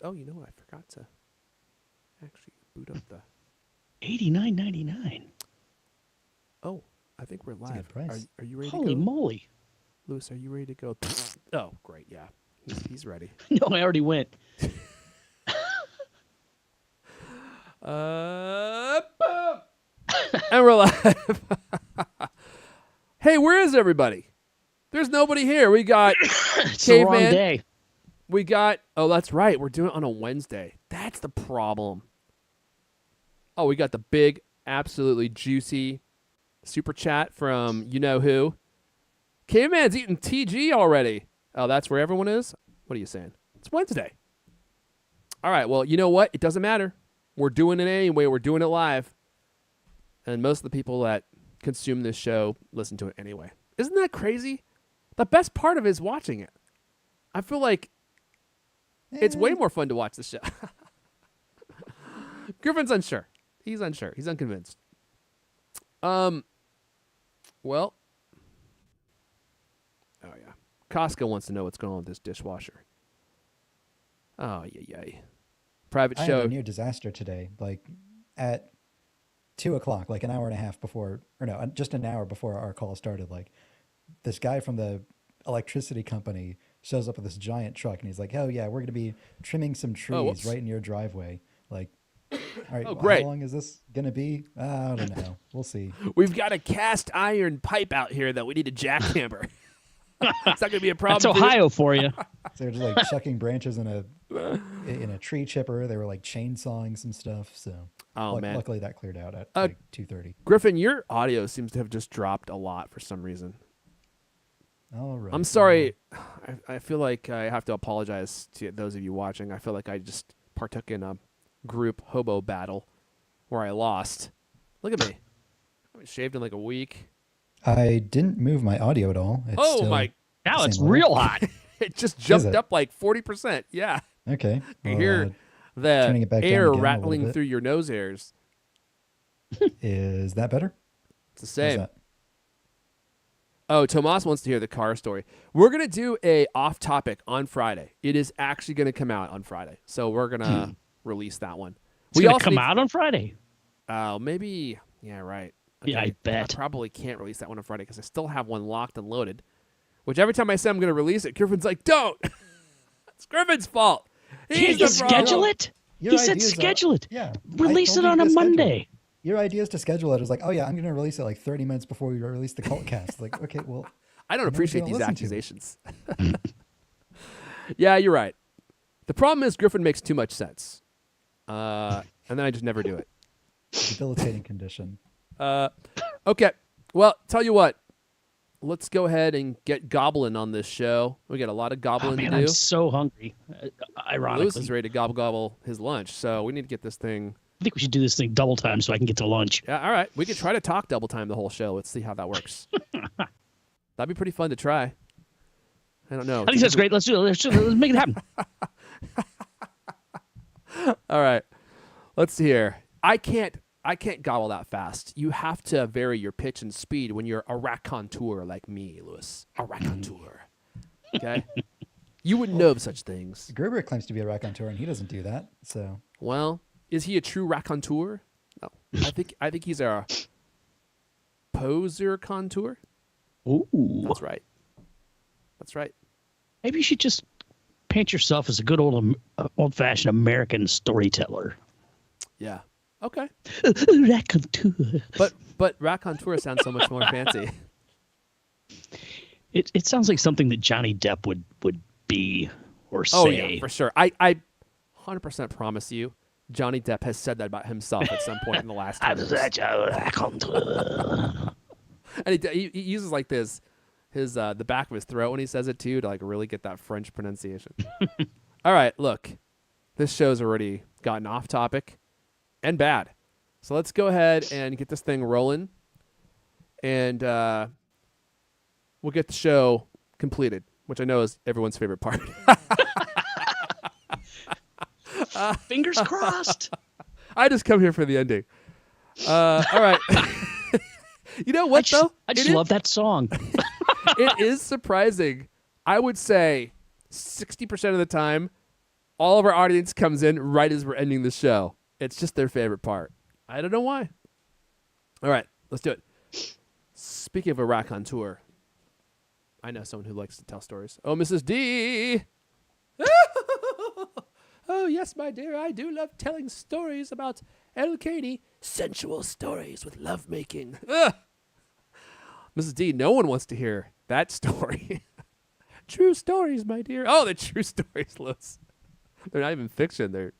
Oh, you know what? I forgot to actually boot up the... $89.99. Oh, I think we're That's a live. good price. Are you ready Holy to go? moly. Lewis, are you ready to go? Oh, great. Yeah. He's ready. No, I already went. Boom! And we're live. Hey, where is everybody? There's nobody here. We got It's the wrong Caveman. day. We got... Oh, that's right. We're doing it on a Wednesday. That's the problem. Oh, we got the big, absolutely juicy super chat from you-know-who. Caveman's eating TG already. Oh, that's where everyone is? What are you saying? It's Wednesday. All right, well, you know what? It doesn't matter. We're doing it anyway. We're doing it live. And most of the people that consume this show listen to it anyway. Isn't that crazy? The best part of it is watching it. I feel like it's way more fun to watch the show. Griffin's unsure. He's unsure. He's unconvinced. Well. Oh, yeah. Costco wants to know what's going on with this dishwasher. Oh, yay. Private I show. had a near disaster today, like at 2:00, like an hour and a half before, or no, just an hour before our call started. Like this guy from the electricity company shows up with this giant truck and he's like, "Oh yeah, we're going to be trimming some trees right in your driveway." Like, all right, Oh, great. how long is this going to be? I don't know. We'll see. We've got a cast iron pipe out here that we need to jackhammer. It's not going to be a problem. That's Ohio for you. So they're just like chucking branches in a tree chipper. They were like chainsawing some stuff. So Man. luckily that cleared out at like 2:30. Griffin, your audio seems to have just dropped a lot for some reason. All right. I'm sorry. I feel like I have to apologize to those of you watching. I feel like I just partook in a group hobo battle where I lost. Look at me. I haven't shaved in like a week. I didn't move my audio at all. It's still my. Now the it's same level. real hot. It just jumped it? up like 40%. Yeah. Okay. You Well, hear turning the it back down air again a little rattling bit. through your nose hairs. Is that better? It's the How's same. that? Oh, Tomas wants to hear the car story. We're going to do a off topic on Friday. It is actually going to come out on Friday. So we're going to release that one. It's going to come out on Friday. Maybe. Yeah, right. Yeah, I bet. I probably can't release that one on Friday because I still have one locked and loaded. Which every time I say I'm going to release it, Griffin's like, don't. It's Griffin's fault. Can't you schedule it? He said schedule it. Yeah. Release it on a Monday. Your idea is to schedule it. It's like, oh yeah, I'm going to release it like 30 minutes before we release the CultCast. Like, okay, well. I don't no one's appreciate gonna these listen to me. accusations. Yeah, you're right. The problem is Griffin makes too much sense. And then I just never do it. Debilitating condition. Okay. Well, tell you what. Let's go ahead and get gobblin on this show. We got a lot of gobbling to do. I'm so hungry. Ironically. Lewis is ready to gobble his lunch, so we need to get this thing. I think we should do this thing double time so I can get to lunch. Yeah, all right. We could try to talk double time the whole show. Let's see how that works. That'd be pretty fun to try. I don't know. I think that's great. Let's do it. Let's make it happen. All right. Let's see here. I can't gobble that fast. You have to vary your pitch and speed when you're a raconteur like me, Lewis. A raconteur. Okay? You wouldn't know of such things. Gerber claims to be a raconteur, and he doesn't do that. So. Well, is he a true raconteur? No. I think he's a poser contour. Ooh. That's right. That's right. Maybe you should just paint yourself as a good old-fashioned American storyteller. Yeah. Okay. Raconteur. But raconteur sounds so much more fancy. It sounds like something that Johnny Depp would be or say. Oh yeah, for sure. I 100% promise you, Johnny Depp has said that about himself at some point in the last 10 I'm years. such a raconteur. And he uses like this, the back of his throat when he says it too, to like really get that French pronunciation. All right, look, this show's already gotten off topic and bad, so let's go ahead and get this thing rolling, and we'll get the show completed, which I know is everyone's favorite part. Fingers crossed. I just come here for the ending. All right. You know what, though? I just love that song. It is surprising. I would say 60% of the time, all of our audience comes in right as we're ending the show. It's just their favorite part. I don't know why. All right, let's do it. Speaking of a raconteur, I know someone who likes to tell stories. Oh, Mrs. D. Oh, yes, my dear. I do love telling stories about El Caney. Sensual stories with lovemaking. Mrs. D, no one wants to hear that story. True stories, my dear. Oh, they're true stories, Lewis. They're not even fiction. They're,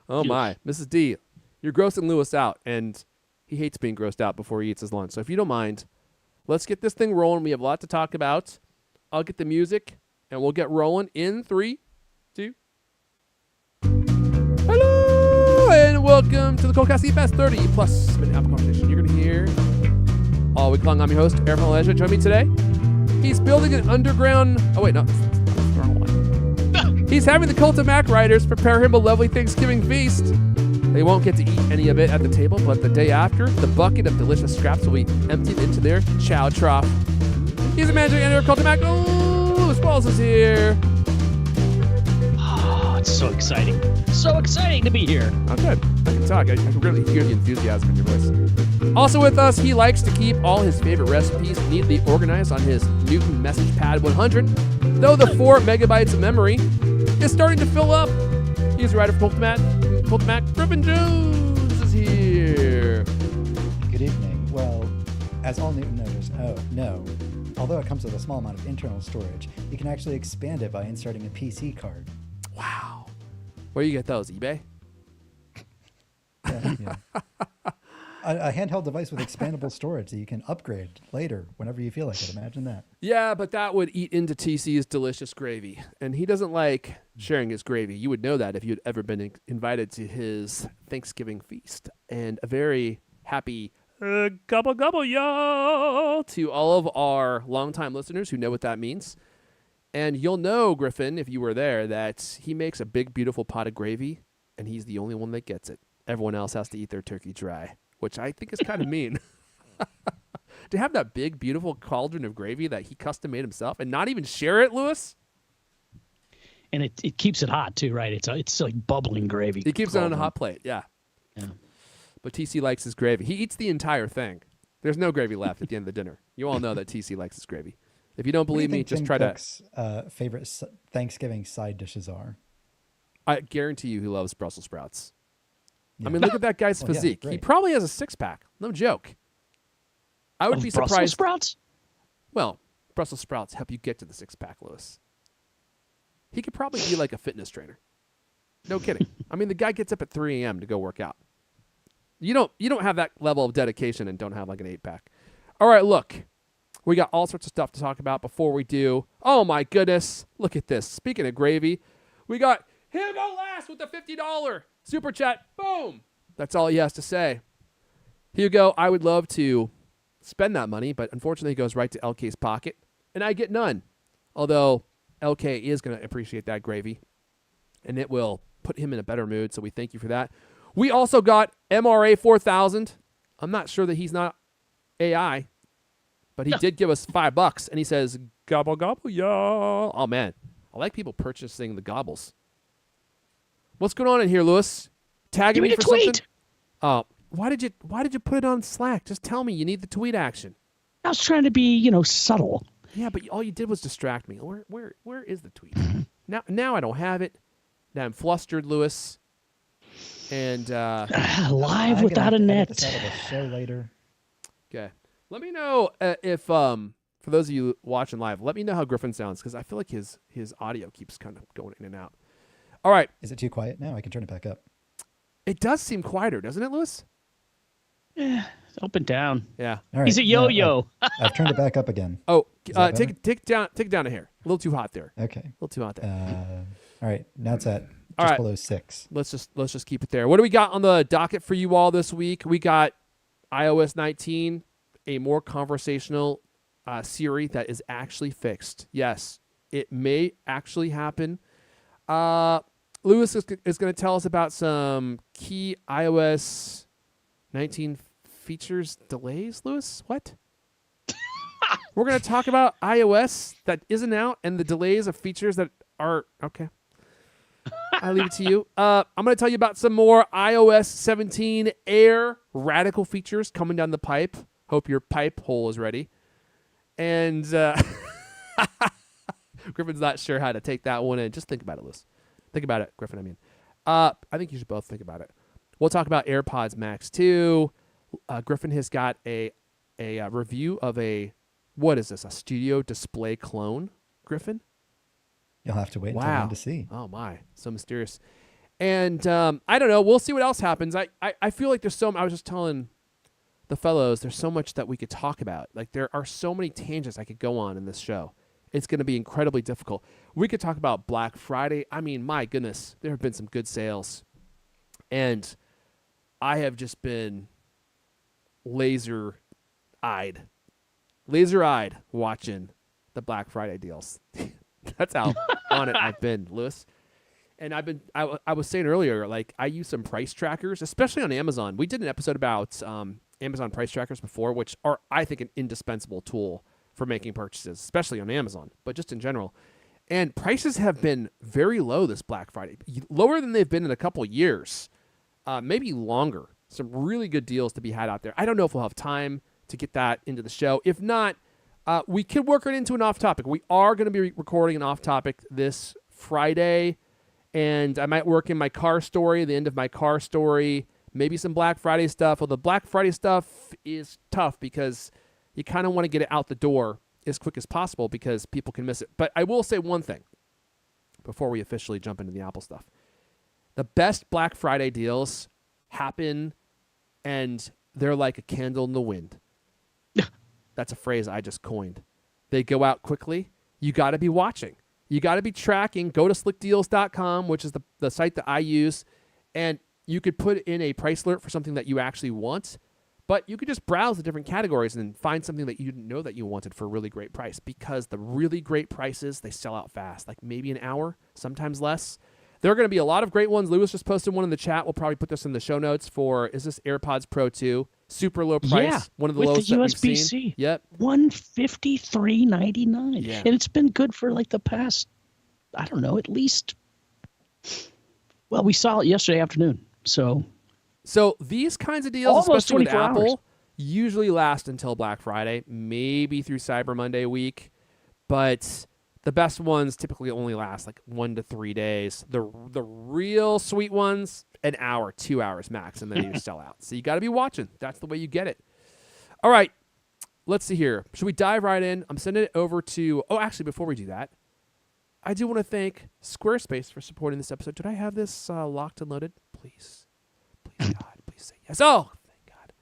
oh, my. Mrs. D, you're grossing Lewis out, and he hates being grossed out before he eats his lunch. So if you don't mind, let's get this thing rolling. We have a lot to talk about. I'll get the music, and we'll get rolling in 3, 2. Hello, and welcome to the CultCast Fast 30 plus minute app conversation. You're going to hear all week long. I'm your host, Eric Elijah. Join me today. He's building an underground... Oh, wait, no. That's the wrong one. He's having the Cult of Mac writers prepare him a lovely Thanksgiving feast. They won't get to eat any of it at the table, but the day after, the bucket of delicious scraps will be emptied into their chow trough. He's the managing editor of Cult of Mac. Oh, Lewis Balls is here. Oh, it's so exciting. So exciting to be here. I'm good. I can talk. I can really hear the enthusiasm in your voice. Also with us, he likes to keep all his favorite recipes neatly organized on his Newton Message Pad 100, though the 4 megabytes of memory is starting to fill up. He's a writer for Cult of Mac. Griffin Jones is here. Good evening. Well, as all Newton knows, although it comes with a small amount of internal storage, you can actually expand it by inserting a PC card. Wow. Where do you get those? eBay? Yeah. A handheld device with expandable storage that you can upgrade later whenever you feel like it. Imagine that. Yeah, but that would eat into TC's delicious gravy. And he doesn't like sharing his gravy. You would know that if you'd ever been invited to his Thanksgiving feast. And a very happy gobble gobble y'all to all of our longtime listeners who know what that means. And you'll know, Griffin, if you were there, that he makes a big, beautiful pot of gravy, and he's the only one that gets it. Everyone else has to eat their turkey dry, which I think is kind of mean. To have that big, beautiful cauldron of gravy that he custom made himself and not even share it, Lewis? And it keeps it hot, too, right? It's like bubbling gravy. He keeps it on a hot plate, yeah. But TC likes his gravy. He eats the entire thing. There's no gravy left at the end of the dinner. You all know that TC likes his gravy. If you don't believe me, just try to... favorite Thanksgiving side dishes are? I guarantee you he loves Brussels sprouts. Yeah. I mean, look at that guy's physique. He probably has a 6-pack. No joke. I would be surprised. Brussels sprouts? Well, Brussels sprouts help you get to the 6-pack, Lewis. He could probably be like a fitness trainer. No kidding. I mean, the guy gets up at 3 a.m. to go work out. You don't have that level of dedication and don't have like an 8-pack. All right, look. We got all sorts of stuff to talk about before we do. Oh, my goodness. Look at this. Speaking of gravy, we got Hugo Last with the $50 super chat. Boom. That's all he has to say. Hugo, I would love to spend that money, but unfortunately it goes right to LK's pocket, and I get none. Although LK is going to appreciate that gravy, and it will put him in a better mood, so we thank you for that. We also got MRA 4000. I'm not sure that he's not AI, but he did give us $5, and he says, gobble, gobble, y'all. Oh, man. I like people purchasing the gobbles. What's going on in here, Lewis? Tagging me for something? Oh, why did you put it on Slack? Just tell me you need the tweet action. I was trying to be, subtle. Yeah, but all you did was distract me. Where is the tweet? Now I don't have it. Now I'm flustered, Lewis. And live without a net. This out of the show later. Okay. Let me know if for those of you watching live, let me know how Griffin sounds because I feel like his audio keeps kind of going in and out. All right. Is it too quiet now? I can turn it back up. It does seem quieter, doesn't it, Lewis? Yeah, up and down. Yeah. All right. He's a yo-yo. I've turned it back up again. Oh, take it down a hair. A little too hot there. Okay. A little too hot there. All right. Now it's at all right. below 6. Let's just keep it there. What do we got on the docket for you all this week? We got iOS 19, a more conversational Siri that is actually fixed. Yes, it may actually happen. Lewis is going to tell us about some key iOS 19 features delays. Lewis, what? We're going to talk about iOS that isn't out and the delays of features that are okay. I leave it to you. I'm going to tell you about some more iOS 17 Air radical features coming down the pipe. Hope your pipe hole is ready. And Griffin's not sure how to take that one in. Just think about it, Liz. Think about it, Griffin, I mean. I think you should both think about it. We'll talk about AirPods Max 2. Griffin has got a review of what is this, a studio display clone, Griffin? You'll have to wait until then to see. Oh, my. So mysterious. And I don't know. We'll see what else happens. I feel like I was just telling the fellows, there's so much that we could talk about. Like, there are so many tangents I could go on in this show. It's going to be incredibly difficult. We could talk about Black Friday. I mean, my goodness, there have been some good sales. And I have just been laser-eyed watching the Black Friday deals. That's how on it I've been, Lewis. And I was saying earlier, like, I use some price trackers, especially on Amazon. We did an episode about Amazon price trackers before, which are, I think, an indispensable tool for making purchases, especially on Amazon, but just in general. And prices have been very low this Black Friday, lower than they've been in a couple years, maybe longer. Some really good deals to be had out there. I don't know if we'll have time to get that into the show. If not, we could work it into an off-topic. We are going to be recording an off-topic this Friday, and I might work in my car story, the end of my car story, maybe some Black Friday stuff. Well, the Black Friday stuff is tough because you kind of want to get it out the door as quick as possible because people can miss it. But I will say one thing before we officially jump into the Apple stuff. The best Black Friday deals happen, and they're like a candle in the wind. That's a phrase I just coined. They go out quickly. You got to be watching. You got to be tracking. Go to slickdeals.com, which is the site that I use, and you could put in a price alert for something that you actually want, but you could just browse the different categories and find something that you didn't know that you wanted for a really great price, because the really great prices, they sell out fast, like maybe an hour, sometimes less. There are going to be a lot of great ones. Lewis just posted one in the chat. We'll probably put this in the show notes is this AirPods Pro 2, super low price, yeah, one of the with lowest the that USB-C. we've seen. Yep. $153.99. Yeah. And it's been good for like the past, I don't know, at least, well, we saw it yesterday afternoon. So these kinds of deals, almost especially with 24 Apple, hours. usually last until Black Friday, maybe through Cyber Monday week, but the best ones typically only last like 1 to 3 days. The real sweet ones, an hour, 2 hours max, and then you sell out. So you got to be watching. That's the way you get it. All right, let's see here. Should we dive right in? I'm sending it over to. Oh, actually, before we do that, I do want to thank Squarespace for supporting this episode. Did I have this locked and loaded? Please, God, please say yes. Oh, thank God.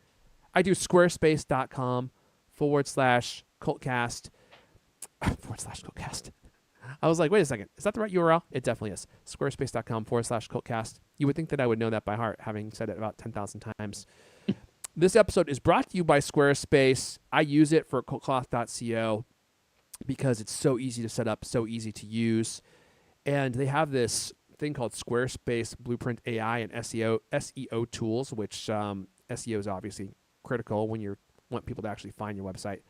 I do squarespace.com/cultcast. /cultcast. I was like, wait a second. Is that the right URL? It definitely is. Squarespace.com/cultcast. You would think that I would know that by heart, having said it about 10,000 times. This episode is brought to you by Squarespace. I use it for CultCloth.co because it's so easy to set up, so easy to use. And they have this thing called Squarespace Blueprint AI and SEO tools, which SEO is obviously critical when you want people to actually find your website.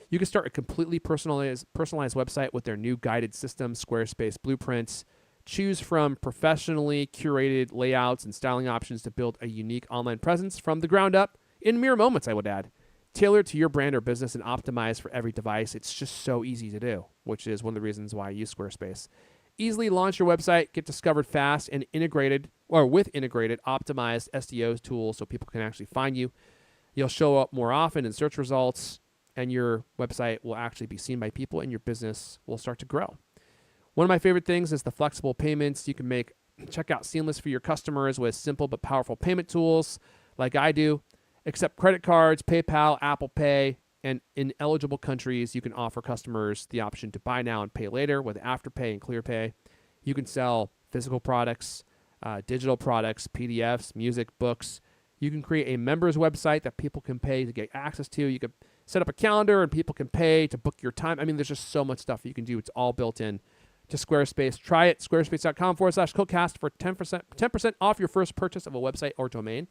You can start a completely personalized website with their new guided system, Squarespace Blueprints. Choose from professionally curated layouts and styling options to build a unique online presence from the ground up in mere moments, I would add. Tailored to your brand or business and optimized for every device. It's just so easy to do, which is one of the reasons why I use Squarespace. Easily launch your website, get discovered fast, and integrated optimized SEO tools so people can actually find you. You'll show up more often in search results, and your website will actually be seen by people, and your business will start to grow. One of my favorite things is the flexible payments. You can make checkout seamless for your customers with simple but powerful payment tools like I do. Accept credit cards, PayPal, Apple Pay, and in eligible countries, you can offer customers the option to buy now and pay later with Afterpay and ClearPay. You can sell physical products, digital products, PDFs, music, books. You can create a members website that people can pay to get access to. You can set up a calendar and people can pay to book your time. I mean, there's just so much stuff you can do. It's all built in to Squarespace. Try it, squarespace.com/CultCast for 10% off your first purchase of a website or domain.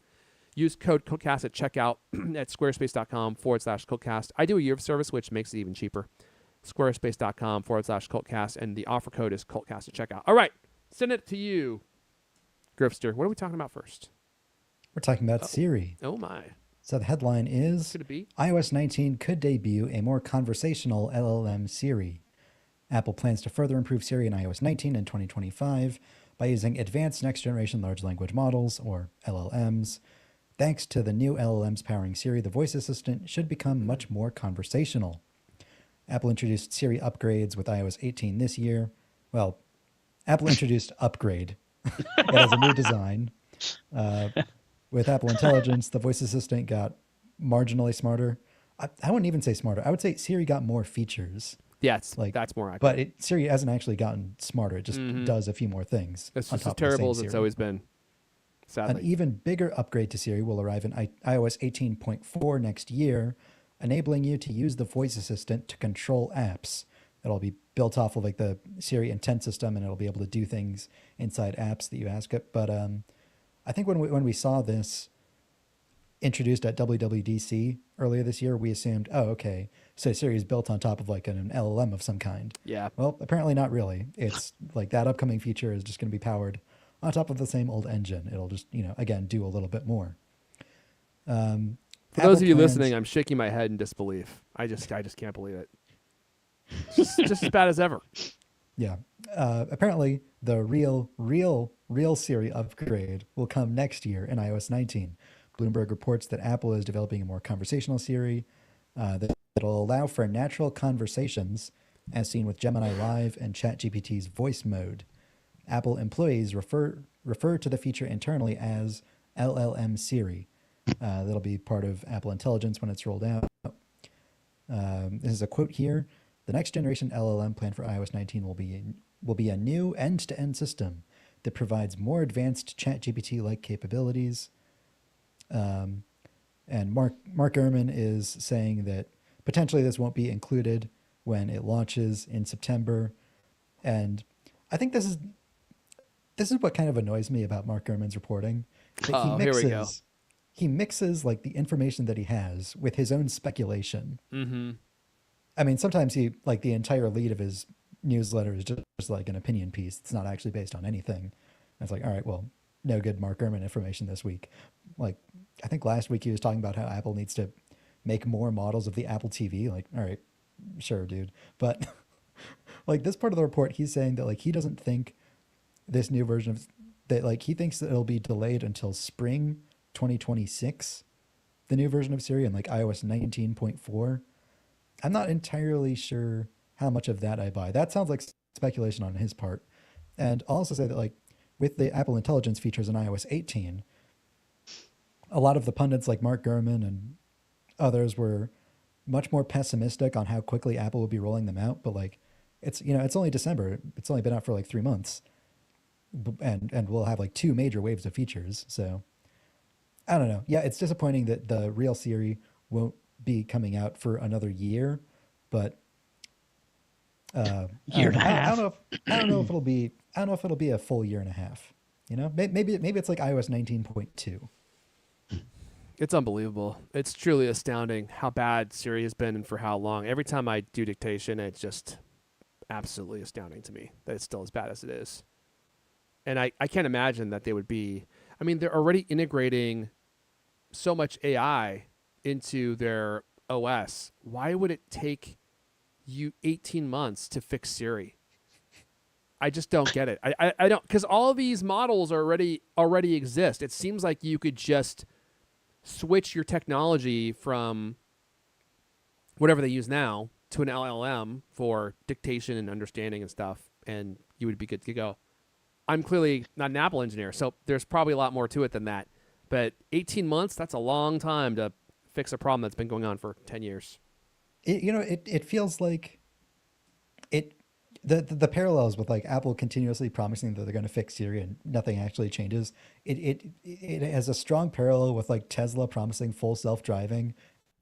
Use code CultCast at checkout at squarespace.com/CultCast. I do a year of service, which makes it even cheaper. Squarespace.com/CultCast, and the offer code is CultCast at checkout. All right, send it to you, Grifster, what are we talking about first? We're talking about Siri. Oh my. So the headline is Could it be? iOS 19 could debut a more conversational LLM Siri. Apple plans to further improve Siri in iOS 19 in 2025 by using advanced next generation large language models, or LLMs. Thanks to the new LLMs powering Siri, the voice assistant should become much more conversational. Apple introduced Siri upgrades with iOS 18 this year. Well, Apple introduced Upgrade. It has a new design. With Apple Intelligence, the voice assistant got marginally smarter. I wouldn't even say smarter. I would say Siri got more features. Yeah, Like, that's more accurate. But Siri hasn't actually gotten smarter. It just does a few more things. It's on just top as of the same terrible as it's Siri. always been. An Sadly. even bigger upgrade to Siri will arrive in iOS 18.4 next year, enabling you to use the voice assistant to control apps. It'll be built off of like the Siri intent system, and it'll be able to do things inside apps that you ask it. But I think when we saw this introduced at WWDC earlier this year, we assumed, oh, okay, so Siri is built on top of like an LLM of some kind. Yeah. Well, apparently not really. It's like that upcoming feature is just going to be powered on top of the same old engine. It'll just, again, do a little bit more. For those of you listening, I'm shaking my head in disbelief. I just can't believe it. Just as bad as ever. Yeah. Apparently, the real Siri upgrade will come next year in iOS 19. Bloomberg reports that Apple is developing a more conversational Siri that'll allow for natural conversations, as seen with Gemini Live and ChatGPT's voice mode. Apple employees refer to the feature internally as LLM Siri. That'll be part of Apple Intelligence when it's rolled out. This is a quote here. The next generation LLM plan for iOS 19 will be a new end-to-end system that provides more advanced ChatGPT-like capabilities. And Mark Gurman is saying that potentially this won't be included when it launches in September. And I think this is what kind of annoys me about Mark Gurman's reporting. That here we go. He mixes like the information that he has with his own speculation. Mm-hmm. I mean, sometimes the entire lead of his newsletter is just like an opinion piece. It's not actually based on anything. And it's like, all right, well, no good Mark Gurman information this week. Like, I think last week he was talking about how Apple needs to make more models of the Apple TV. Like, all right, sure, dude. But like this part of the report, he's saying that like he doesn't think this new version of that, like he thinks that it'll be delayed until spring 2026, the new version of Siri, and like iOS 19.4. I'm not entirely sure how much of that I buy. That sounds like speculation on his part. And I'll also say that like with the Apple Intelligence features in iOS 18, a lot of the pundits like Mark Gurman and others were much more pessimistic on how quickly Apple would be rolling them out. But like, it's only December. It's only been out for like 3 months, and we'll have like 2 major waves of features. So I don't know. Yeah, it's disappointing that the real Siri won't be coming out for another year, but year and a half. I don't know if it'll be a full year and a half. Maybe it's like iOS 19.2. It's unbelievable. It's truly astounding how bad Siri has been and for how long. Every time I do dictation, it's just absolutely astounding to me that it's still as bad as it is. And I can't imagine that they would be. I mean, they're already integrating so much AI into their OS. Why would it take you 18 months to fix Siri? I just don't get it. I don't, because all of these models already exist. It seems like you could just switch your technology from whatever they use now to an LLM for dictation and understanding and stuff, and you would be good to go. I'm clearly not an Apple engineer, so there's probably a lot more to it than that. But 18 months, that's a long time to fix a problem that's been going on for 10 years. It feels like the parallels with like Apple continuously promising that they're going to fix Siri and nothing actually changes. It has a strong parallel with like Tesla promising full self-driving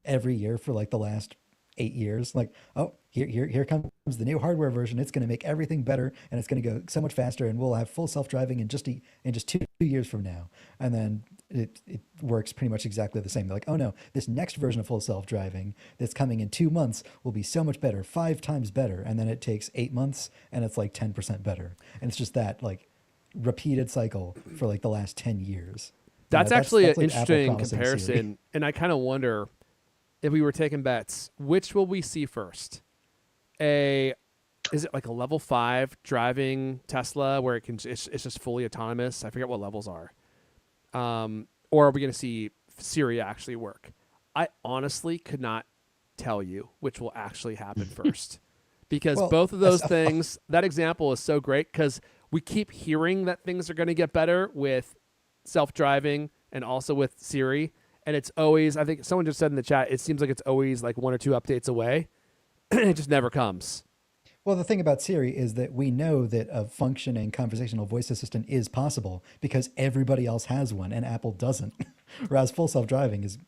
every year for like the last 8 years. Like, oh, here comes the new hardware version. It's going to make everything better, and it's going to go so much faster, and we'll have full self-driving in just 2 years from now. And then it works pretty much exactly the same. They're like, oh no, this next version of full self-driving that's coming in 2 months will be so much better, 5 times better. And then it takes 8 months, and it's like 10% better. And it's just that like repeated cycle for like the last 10 years. That's actually an like Apple interesting promising Siri. comparison, and I kind of wonder if we were taking bets, which will we see first? Is it like a level 5 driving Tesla where it's just fully autonomous? I forget what levels are. Or are we going to see Siri actually work? I honestly could not tell you which will actually happen first, because Well, both of those things. That example is so great because we keep hearing that things are going to get better with self-driving and also with Siri, and it's always, I think someone just said in the chat, it seems like it's always like 1 or 2 updates away. It just never comes. Well, the thing about Siri is that we know that a functioning conversational voice assistant is possible because everybody else has one and Apple doesn't. Whereas full self-driving is,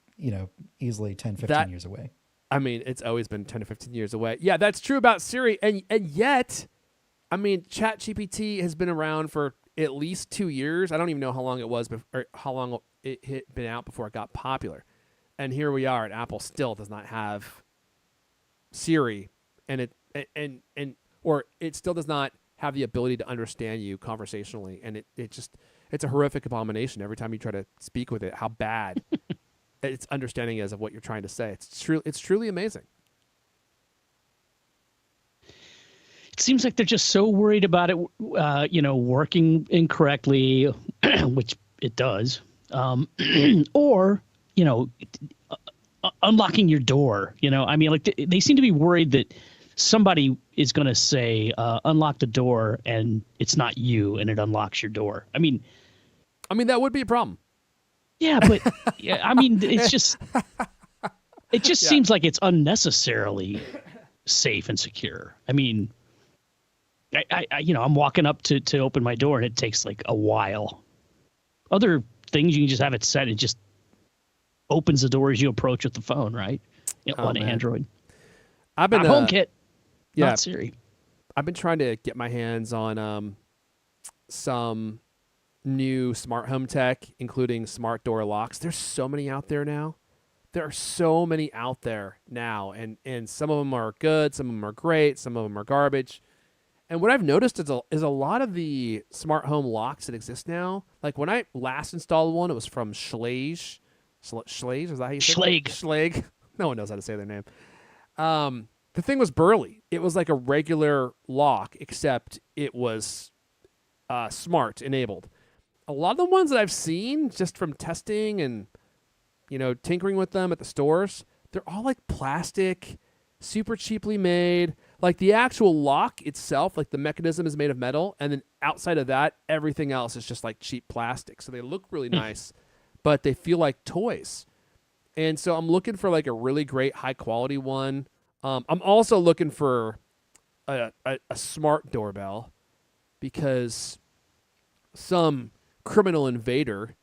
easily 10, 15 years away. I mean, it's always been 10 to 15 years away. Yeah, that's true about Siri. And yet, I mean, ChatGPT has been around for at least 2 years. I don't even know how long it was, or how long it had been out before it got popular. And here we are, and Apple still does not have Siri, and it still does not have the ability to understand you conversationally. And it's a horrific abomination every time you try to speak with it, how bad its understanding is of what you're trying to say. It's truly amazing. It seems like they're just so worried about it, working incorrectly, which it does, or unlocking your door. I mean, like they seem to be worried that somebody is going to say unlock the door, and it's not you, and it unlocks your door. I mean, that would be a problem. Yeah, but I mean, it just seems like it's unnecessarily safe and secure. I mean, I'm walking up to open my door and it takes like a while. Other things you can just have it set. It just opens the door as you approach with the phone, right? On Android. I've been not HomeKit, not Siri. I've been trying to get my hands on some new smart home tech, including smart door locks. There's so many out there now. And some of them are good, some of them are great, some of them are garbage. And what I've noticed is a lot of the smart home locks that exist now. Like when I last installed one, it was from Schlage. Schlage, is that how you say it? Schlage. No one knows how to say their name. The thing was burly. It was like a regular lock, except it was smart enabled. A lot of the ones that I've seen just from testing and, tinkering with them at the stores, they're all like plastic, super cheaply made. Like the actual lock itself, like the mechanism is made of metal. And then outside of that, everything else is just like cheap plastic. So they look really nice, but they feel like toys. And so I'm looking for like a really great high quality one. I'm also looking for a smart doorbell because some criminal invader.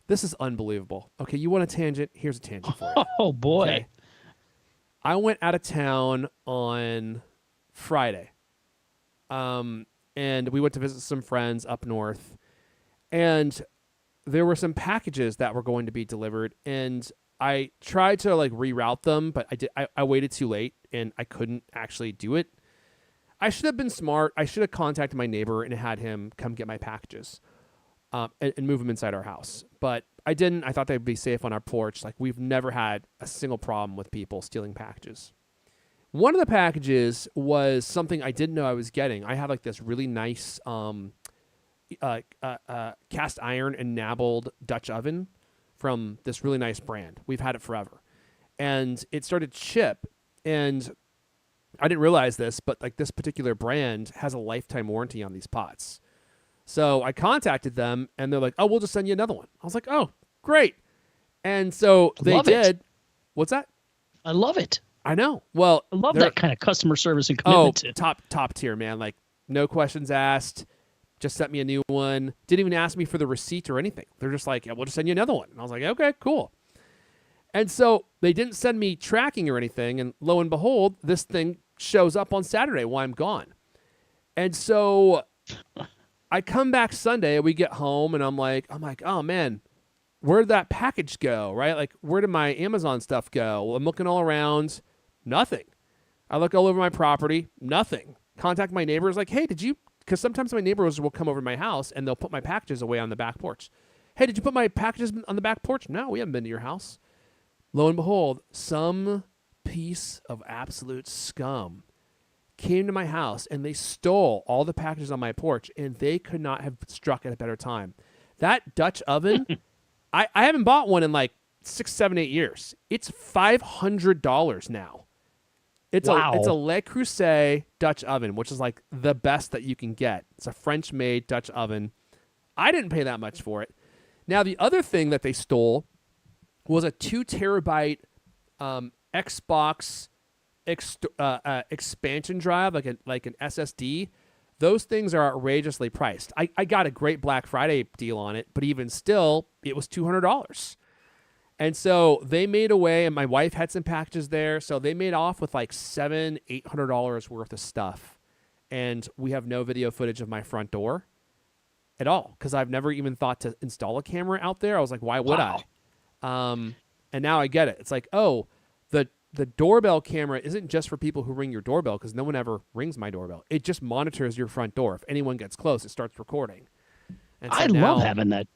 This is unbelievable. Okay, you want a tangent? Here's a tangent for you. Oh boy. Okay. I went out of town on Friday. And we went to visit some friends up north. And there were some packages that were going to be delivered, and I tried to like reroute them, but I waited too late and I couldn't actually do it. I should have been smart. I should have contacted my neighbor and had him come get my packages. And move them inside our house. But I didn't. I thought they'd be safe on our porch. Like, we've never had a single problem with people stealing packages. One of the packages was something I didn't know I was getting. I had like this really nice cast iron enameled Dutch oven from this really nice brand. We've had it forever. And it started to chip. And I didn't realize this, but like this particular brand has a lifetime warranty on these pots. So I contacted them, and they're like, "Oh, we'll just send you another one." I was like, "Oh, great!" And so they did. What's that? I love it. I know. Well, I love that kind of customer service and commitment. Top tier, man. Like no questions asked. Just sent me a new one. Didn't even ask me for the receipt or anything. They're just like, "Yeah, we'll just send you another one." And I was like, "Okay, cool." And so they didn't send me tracking or anything, and lo and behold, this thing shows up on Saturday while I'm gone. And so I come back Sunday, we get home, and I'm like, oh man, where'd that package go, right? Like, where did my Amazon stuff go? Well, I'm looking all around, nothing. I look all over my property, nothing. Contact my neighbors, like, hey, did you because sometimes my neighbors will come over to my house and they'll put my packages away on the back porch. Hey, did you put my packages on the back porch? No, we haven't been to your house. Lo and behold, some piece of absolute scum came to my house and they stole all the packages on my porch, and they could not have struck at a better time. That Dutch oven, I haven't bought one in like 6, 7, 8 years. It's $500 now. It's Wow. a Le Creuset Dutch oven, which is like the best that you can get. It's a French-made Dutch oven. I didn't pay that much for it. Now, the other thing that they stole was a 2 terabyte Xbox expansion drive, like an SSD. Those things are outrageously priced. I got a great Black Friday deal on it, but even still, it was $200. And so they made away, and my wife had some packages there, so they made off with like $700-800 worth of stuff. And we have no video footage of my front door at all, because I've never even thought to install a camera out there. I was like, why would I? And now I get it. It's like, oh, the doorbell camera isn't just for people who ring your doorbell, because no one ever rings my doorbell. It just monitors your front door. If anyone gets close, it starts recording. And so I love having that.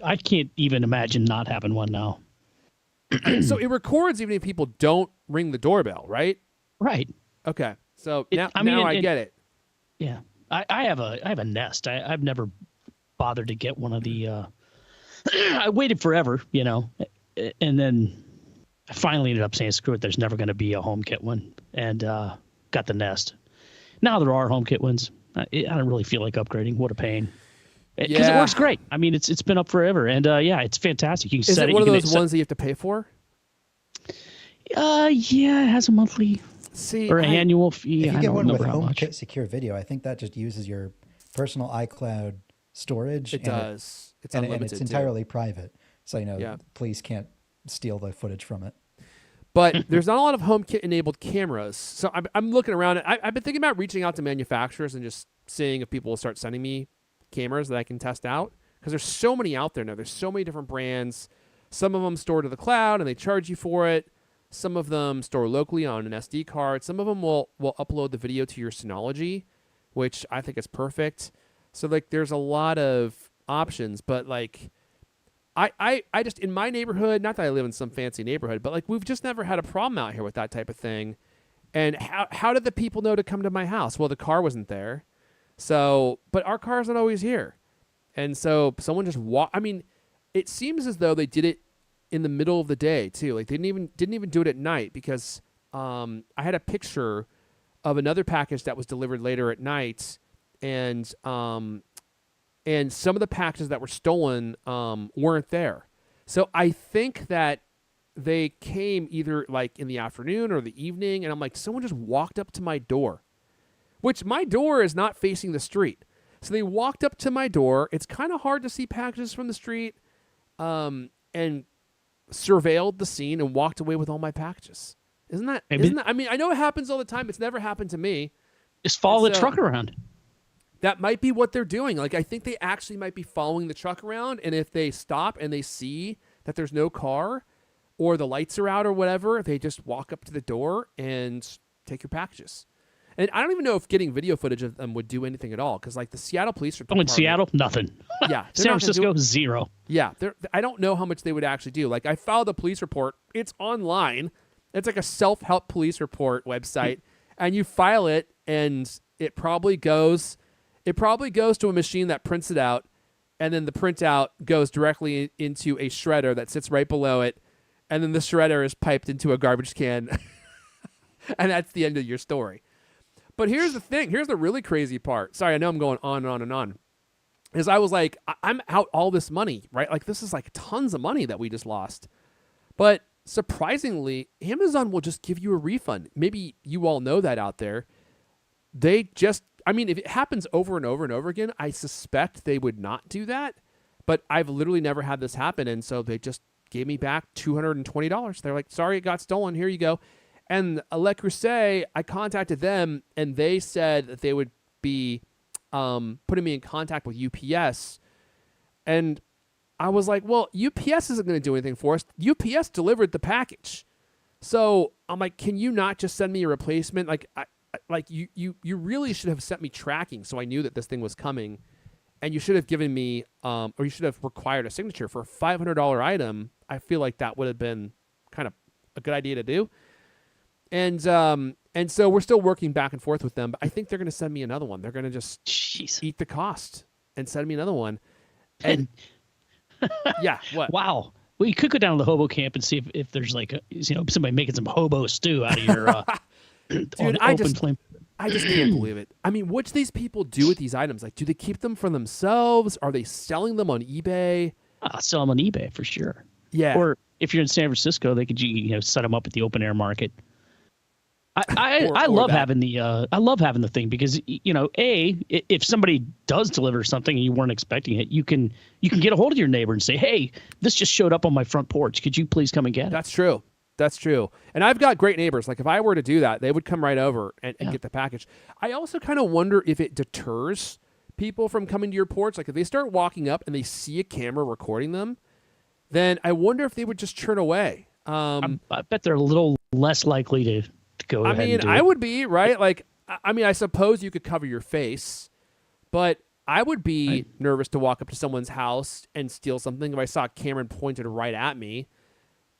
I can't even imagine not having one now. So it records even if people don't ring the doorbell, right? Right. Okay. So It- now I mean, I get it. Yeah. I have a Nest. I've never bothered to get one of the. I waited forever, and then I finally ended up saying, screw it, there's never going to be a HomeKit one, and got the Nest. Now there are HomeKit ones. I don't really feel like upgrading. What a pain. Because it works great. I mean, it's been up forever, and it's fantastic. You can Is set it it. one of you can those ones that you have to pay for? Yeah, it has a monthly See, or annual fee. If you I get don't one with remember how much. HomeKit Secure Video, I think that just uses your personal iCloud storage. it does. It's and unlimited. it's too. entirely private. So, Yeah. police can't steal the footage from it. But there's not a lot of HomeKit enabled cameras. So I'm looking around. I've been thinking about reaching out to manufacturers and just seeing if people will start sending me cameras that I can test out. Because there's so many out there now. There's so many different brands. Some of them store to the cloud and they charge you for it. Some of them store locally on an SD card. Some of them will upload the video to your Synology, which I think is perfect. So like there's a lot of options, but like I just, in my neighborhood, not that I live in some fancy neighborhood, but like we've just never had a problem out here with that type of thing. And how did the people know to come to my house? Well, the car wasn't there. So, but our car's not always here. And so someone just I mean, it seems as though they did it in the middle of the day too. Like they didn't even do it at night, because I had a picture of another package that was delivered later at night, and some of the packages that were stolen weren't there. So I think that they came either like in the afternoon or the evening, and I'm like, someone just walked up to my door, which my door is not facing the street. So they walked up to my door. It's kind of hard to see packages from the street, and surveilled the scene and walked away with all my packages. Isn't that? I mean, I know it happens all the time. It's never happened to me. Just follow the So- truck around. That might be what they're doing. Like, I think they actually might be following the truck around, and if they stop and they see that there's no car or the lights are out or whatever, they just walk up to the door and take your packages. And I don't even know if getting video footage of them would do anything at all, because like the Seattle Police Oh, in Department, Seattle, nothing. yeah, they're San not gonna do Francisco, zero. Yeah, I don't know how much they would actually do. Like, I filed a police report. It's online. It's like a self-help police report website, and you file it, and it probably goes to a machine that prints it out, and then the printout goes directly into a shredder that sits right below it, and then the shredder is piped into a garbage can, and that's the end of your story. But here's the thing. Here's the really crazy part. Sorry, I know I'm going on and on and on. Is I was like, I'm out all this money, right? Like, this is like tons of money that we just lost. But surprisingly, Amazon will just give you a refund. Maybe you all know that out there. I mean, if it happens over and over and over again, I suspect they would not do that. But I've literally never had this happen. And so they just gave me back $220. They're like, sorry, it got stolen. Here you go. And Le Creuset, I contacted them, and they said that they would be putting me in contact with UPS. And I was like, well, UPS isn't going to do anything for us. UPS delivered the package. So I'm like, can you not just send me a replacement? Like, like you really should have sent me tracking so I knew that this thing was coming, and you should have given me or you should have required a signature for a $500 item. I feel like that would have been kind of a good idea to do. And so we're still working back and forth with them, but I think they're going to send me another one. They're going to just Jeez. eat the cost and send me another one. And yeah, what? Wow. Well, you could go down to the hobo camp and see if there's like somebody making some hobo stew out of your Dude, I just can't believe it. I mean, what do these people do with these items? Like, do they keep them for themselves? Are they selling them on eBay? I'll sell them on eBay for sure. Yeah. Or if you're in San Francisco, they could set them up at the open air market. I love having the thing because if somebody does deliver something and you weren't expecting it, you can get a hold of your neighbor and say, hey, this just showed up on my front porch. Could you please come and get it? That's true. That's true. And I've got great neighbors. Like if I were to do that, they would come right over and get the package. I also kind of wonder if it deters people from coming to your porch. Like if they start walking up and they see a camera recording them, then I wonder if they would just turn away. I bet they're a little less likely to go ahead and do I it. would be, right? Like, I mean, I suppose you could cover your face, but I would be nervous to walk up to someone's house and steal something if I saw Cameron pointed right at me.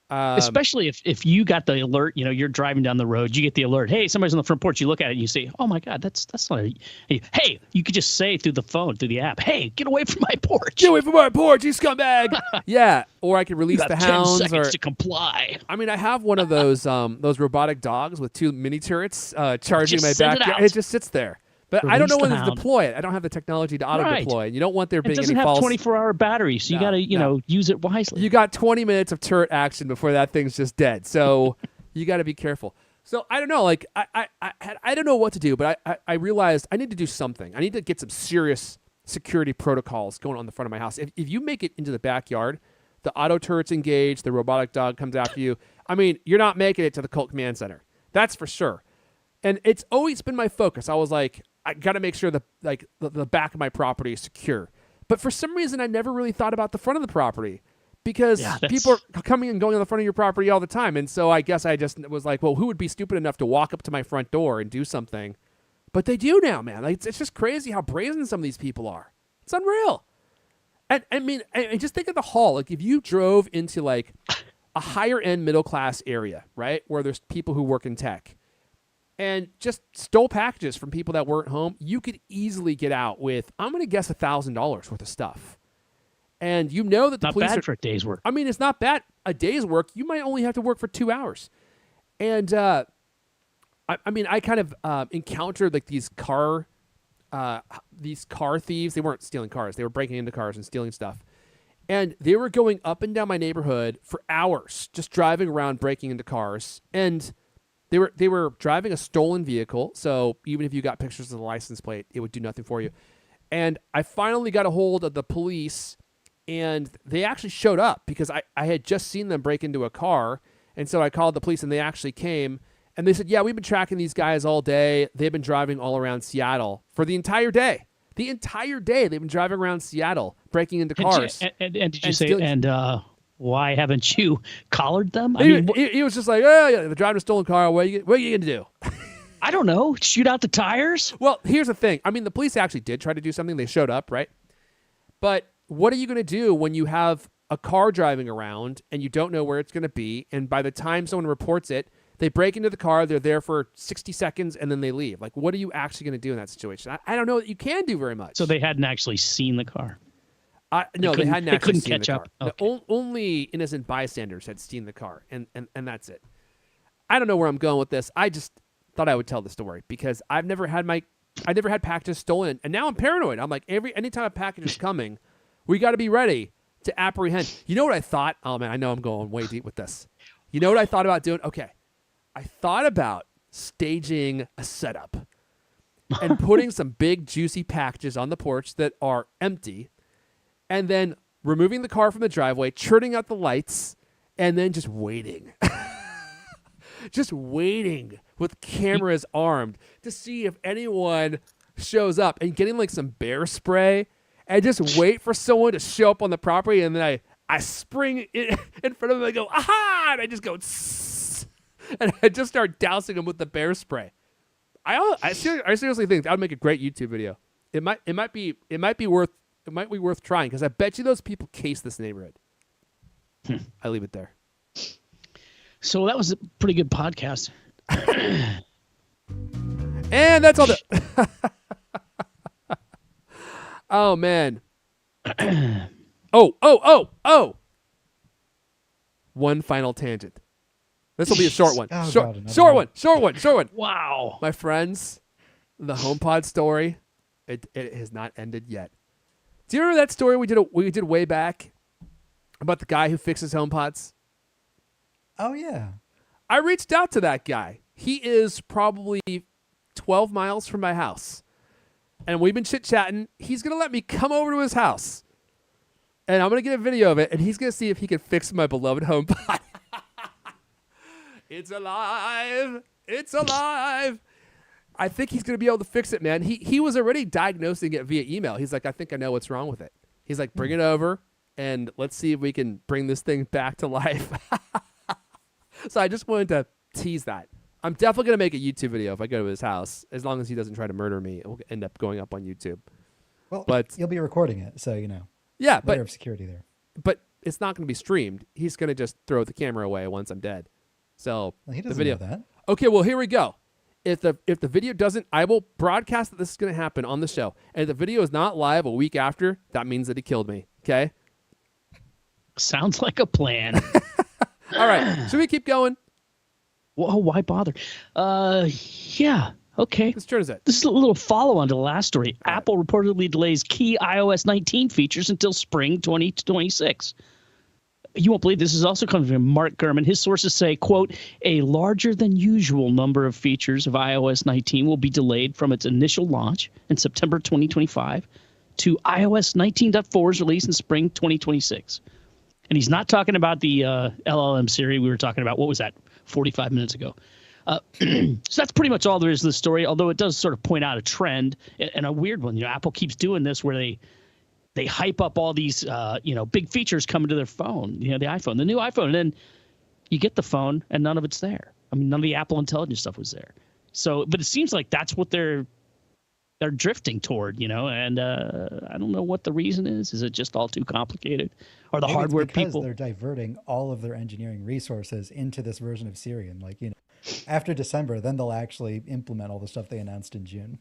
Especially if you got the alert, you're driving down the road, you get the alert, hey, somebody's on the front porch, you look at it and you say, oh my God, that's not hey, you could just say through the phone, through the app, hey, get away from my porch. Get away from my porch, you scumbag. Yeah. Or I could release the 10 hounds. seconds to comply. I mean, I have one of those robotic dogs with 2 mini turrets charging my backyard. It just sits there. But I don't know when to deploy it. I don't have the technology to auto-deploy. And you don't want there being any false... It doesn't have 24-hour batteries, so you got to, use it wisely. You got 20 minutes of turret action before that thing's just dead. So you got to be careful. So I don't know. Like, I don't know what to do, but I realized I need to do something. I need to get some serious security protocols going on the front of my house. If you make it into the backyard, the auto turret's engaged, the robotic dog comes after you. I mean, you're not making it to the Cult Command Center. That's for sure. And it's always been my focus. I was like, I got to make sure the back of my property is secure. But for some reason, I never really thought about the front of the property because people are coming and going on the front of your property all the time. And so I guess I just was like, well, who would be stupid enough to walk up to my front door and do something? But they do now, man. Like, it's just crazy how brazen some of these people are. It's unreal. And I mean, and just think of the hall. Like if you drove into like a higher end middle class area, right, where there's people who work in tech, and just stole packages from people that weren't home, you could easily get out with, I'm going to guess, $1,000 worth of stuff. And you know that the police not bad for a day's work. I mean, it's not bad. A day's work, you might only have to work for 2 hours. And I mean, I kind of encountered like these car thieves. They weren't stealing cars. They were breaking into cars and stealing stuff. And they were going up and down my neighborhood for hours, just driving around, breaking into cars. And they were driving a stolen vehicle, so even if you got pictures of the license plate, it would do nothing for you. And I finally got a hold of the police, and they actually showed up because I had just seen them break into a car, and so I called the police, and they actually came, and they said, yeah, we've been tracking these guys all day. They've been driving all around Seattle for the entire day. The entire day they've been driving around Seattle, breaking into cars. And did you say, why haven't you collared them? He was just like, oh, yeah, they're driving a stolen car. What are you going to do? I don't know. Shoot out the tires? Well, here's the thing. I mean, the police actually did try to do something. They showed up, right? But what are you going to do when you have a car driving around and you don't know where it's going to be? And by the time someone reports it, they break into the car, they're there for 60 seconds, and then they leave. Like, what are you actually going to do in that situation? I don't know that you can do very much. So they hadn't actually seen the car? No, they hadn't actually seen catch the up. car. Okay. Only innocent bystanders had seen the car, and that's it. I don't know where I'm going with this. I just thought I would tell the story because I never had packages stolen, and now I'm paranoid. I'm like, anytime a package is coming, we got to be ready to apprehend. You know what I thought? Oh man, I know I'm going way deep with this. You know what I thought about doing? Okay, I thought about staging a setup and putting some big juicy packages on the porch that are empty. And then removing the car from the driveway, turning out the lights, and then just waiting. Just waiting with cameras armed to see if anyone shows up and getting like some bear spray and just wait for someone to show up on the property. And then I spring in front of them and I go, aha! And I just go, tss, and I just start dousing them with the bear spray. I seriously think that would make a great YouTube video. It might be worth trying because I bet you those people case this neighborhood. I leave it there. So that was a pretty good podcast. And that's all the. Oh man. Oh. One final tangent. This will be a short one. Oh, Short one. Wow. My friends, the HomePod story, it has not ended yet. Do you remember that story we did way back about the guy who fixes HomePods? Oh yeah. I reached out to that guy. He is probably 12 miles from my house. And we've been chit-chatting. He's going to let me come over to his house. And I'm going to get a video of it, and he's going to see if he can fix my beloved HomePod. It's alive. It's alive. I think he's going to be able to fix it, man. He was already diagnosing it via email. He's like, I think I know what's wrong with it. He's like, bring it over, and let's see if we can bring this thing back to life. So I just wanted to tease that. I'm definitely going to make a YouTube video if I go to his house, as long as he doesn't try to murder me. It will end up going up on YouTube. Well, but you'll be recording it, so yeah, layer of security there. But it's not going to be streamed. He's going to just throw the camera away once I'm dead. So Well, he the doesn't video. know that. Okay, well here we go. If the video doesn't, I will broadcast that this is going to happen on the show. And if the video is not live a week after, that means that he killed me. Okay. Sounds like a plan. All right. Should we keep going? Whoa, why bother? Yeah. Okay. Whose turn is it? This is a little follow-on to the last story. All right. Apple reportedly delays key iOS 19 features until spring 2026. You won't believe this is also coming from Mark Gurman. His sources say, quote, a larger than usual number of features of iOS 19 will be delayed from its initial launch in September 2025 to iOS 19.4's release in spring 2026. And he's not talking about the LLM Siri we were talking about. What was that? 45 minutes ago. So that's pretty much all there is to the story, although it does sort of point out a trend and a weird one. Apple keeps doing this where they hype up all these big features coming to their phone, the iPhone, the new iPhone, and then you get the phone and none of it's there. I mean, none of the Apple Intelligence stuff was there. So, but it seems like that's what they're drifting toward, and I don't know what the reason is. Is it just all too complicated? Or the Maybe hardware it's because people? they're diverting all of their engineering resources into this version of Siri, and after December, then they'll actually implement all the stuff they announced in June.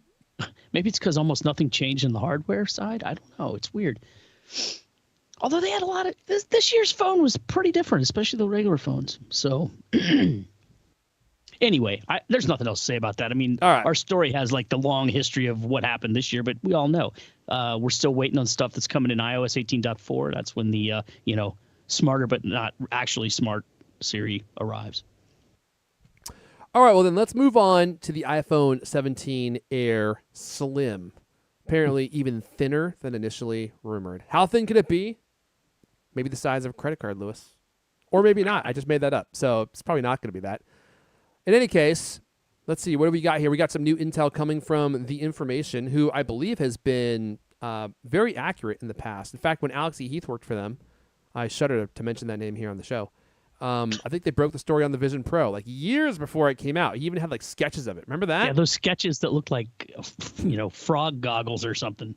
Maybe it's because almost nothing changed in the hardware side. I don't know. It's weird. Although they had a lot of this year's phone was pretty different, especially the regular phones. So anyway, there's nothing else to say about that. I mean, All right. Our story has like the long history of what happened this year, but we all know we're still waiting on stuff that's coming in iOS 18.4. That's when the smarter but not actually smart Siri arrives. All right, well then let's move on to the iPhone 17 Air Slim. Apparently even thinner than initially rumored. How thin could it be? Maybe the size of a credit card, Lewis. Or maybe not. I just made that up. So it's probably not going to be that. In any case, let's see. What do we got here? We got some new intel coming from The Information, who I believe has been very accurate in the past. In fact, when Alex E. Heath worked for them, I shudder to mention that name here on the show. I think they broke the story on the Vision Pro like years before it came out. He even had like sketches of it. Remember that? Yeah, those sketches that looked like, frog goggles or something.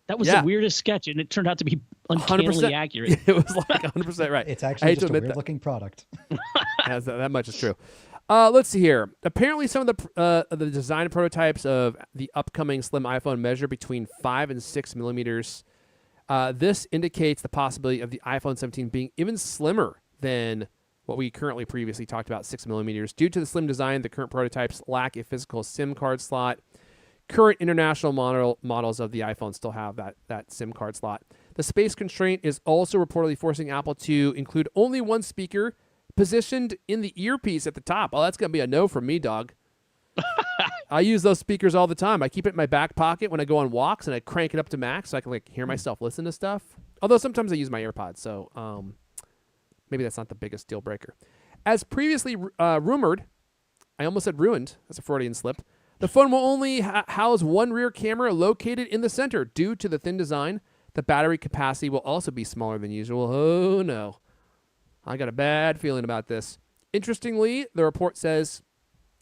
That was Yeah. the weirdest sketch, and it turned out to be uncannily 100%. accurate. It was like 100% right. It's I actually hate just to a admit weird looking product. that much is true. Let's see here. Apparently, some of the design prototypes of the upcoming slim iPhone measure between 5 and 6 millimeters. This indicates the possibility of the iPhone 17 being even slimmer than what we currently previously talked about, 6 millimeters. Due to the slim design, the current prototypes lack a physical SIM card slot. Current international models of the iPhone still have that SIM card slot. The space constraint is also reportedly forcing Apple to include only one speaker positioned in the earpiece at the top. Oh, that's going to be a no from me, dog. I use those speakers all the time. I keep it in my back pocket when I go on walks, and I crank it up to max so I can hear myself listen to stuff. Although sometimes I use my AirPods, so maybe that's not the biggest deal breaker. As previously rumored, I almost said ruined. That's a Freudian slip. The phone will only house one rear camera located in the center. Due to the thin design, the battery capacity will also be smaller than usual. Oh, no. I got a bad feeling about this. Interestingly, the report says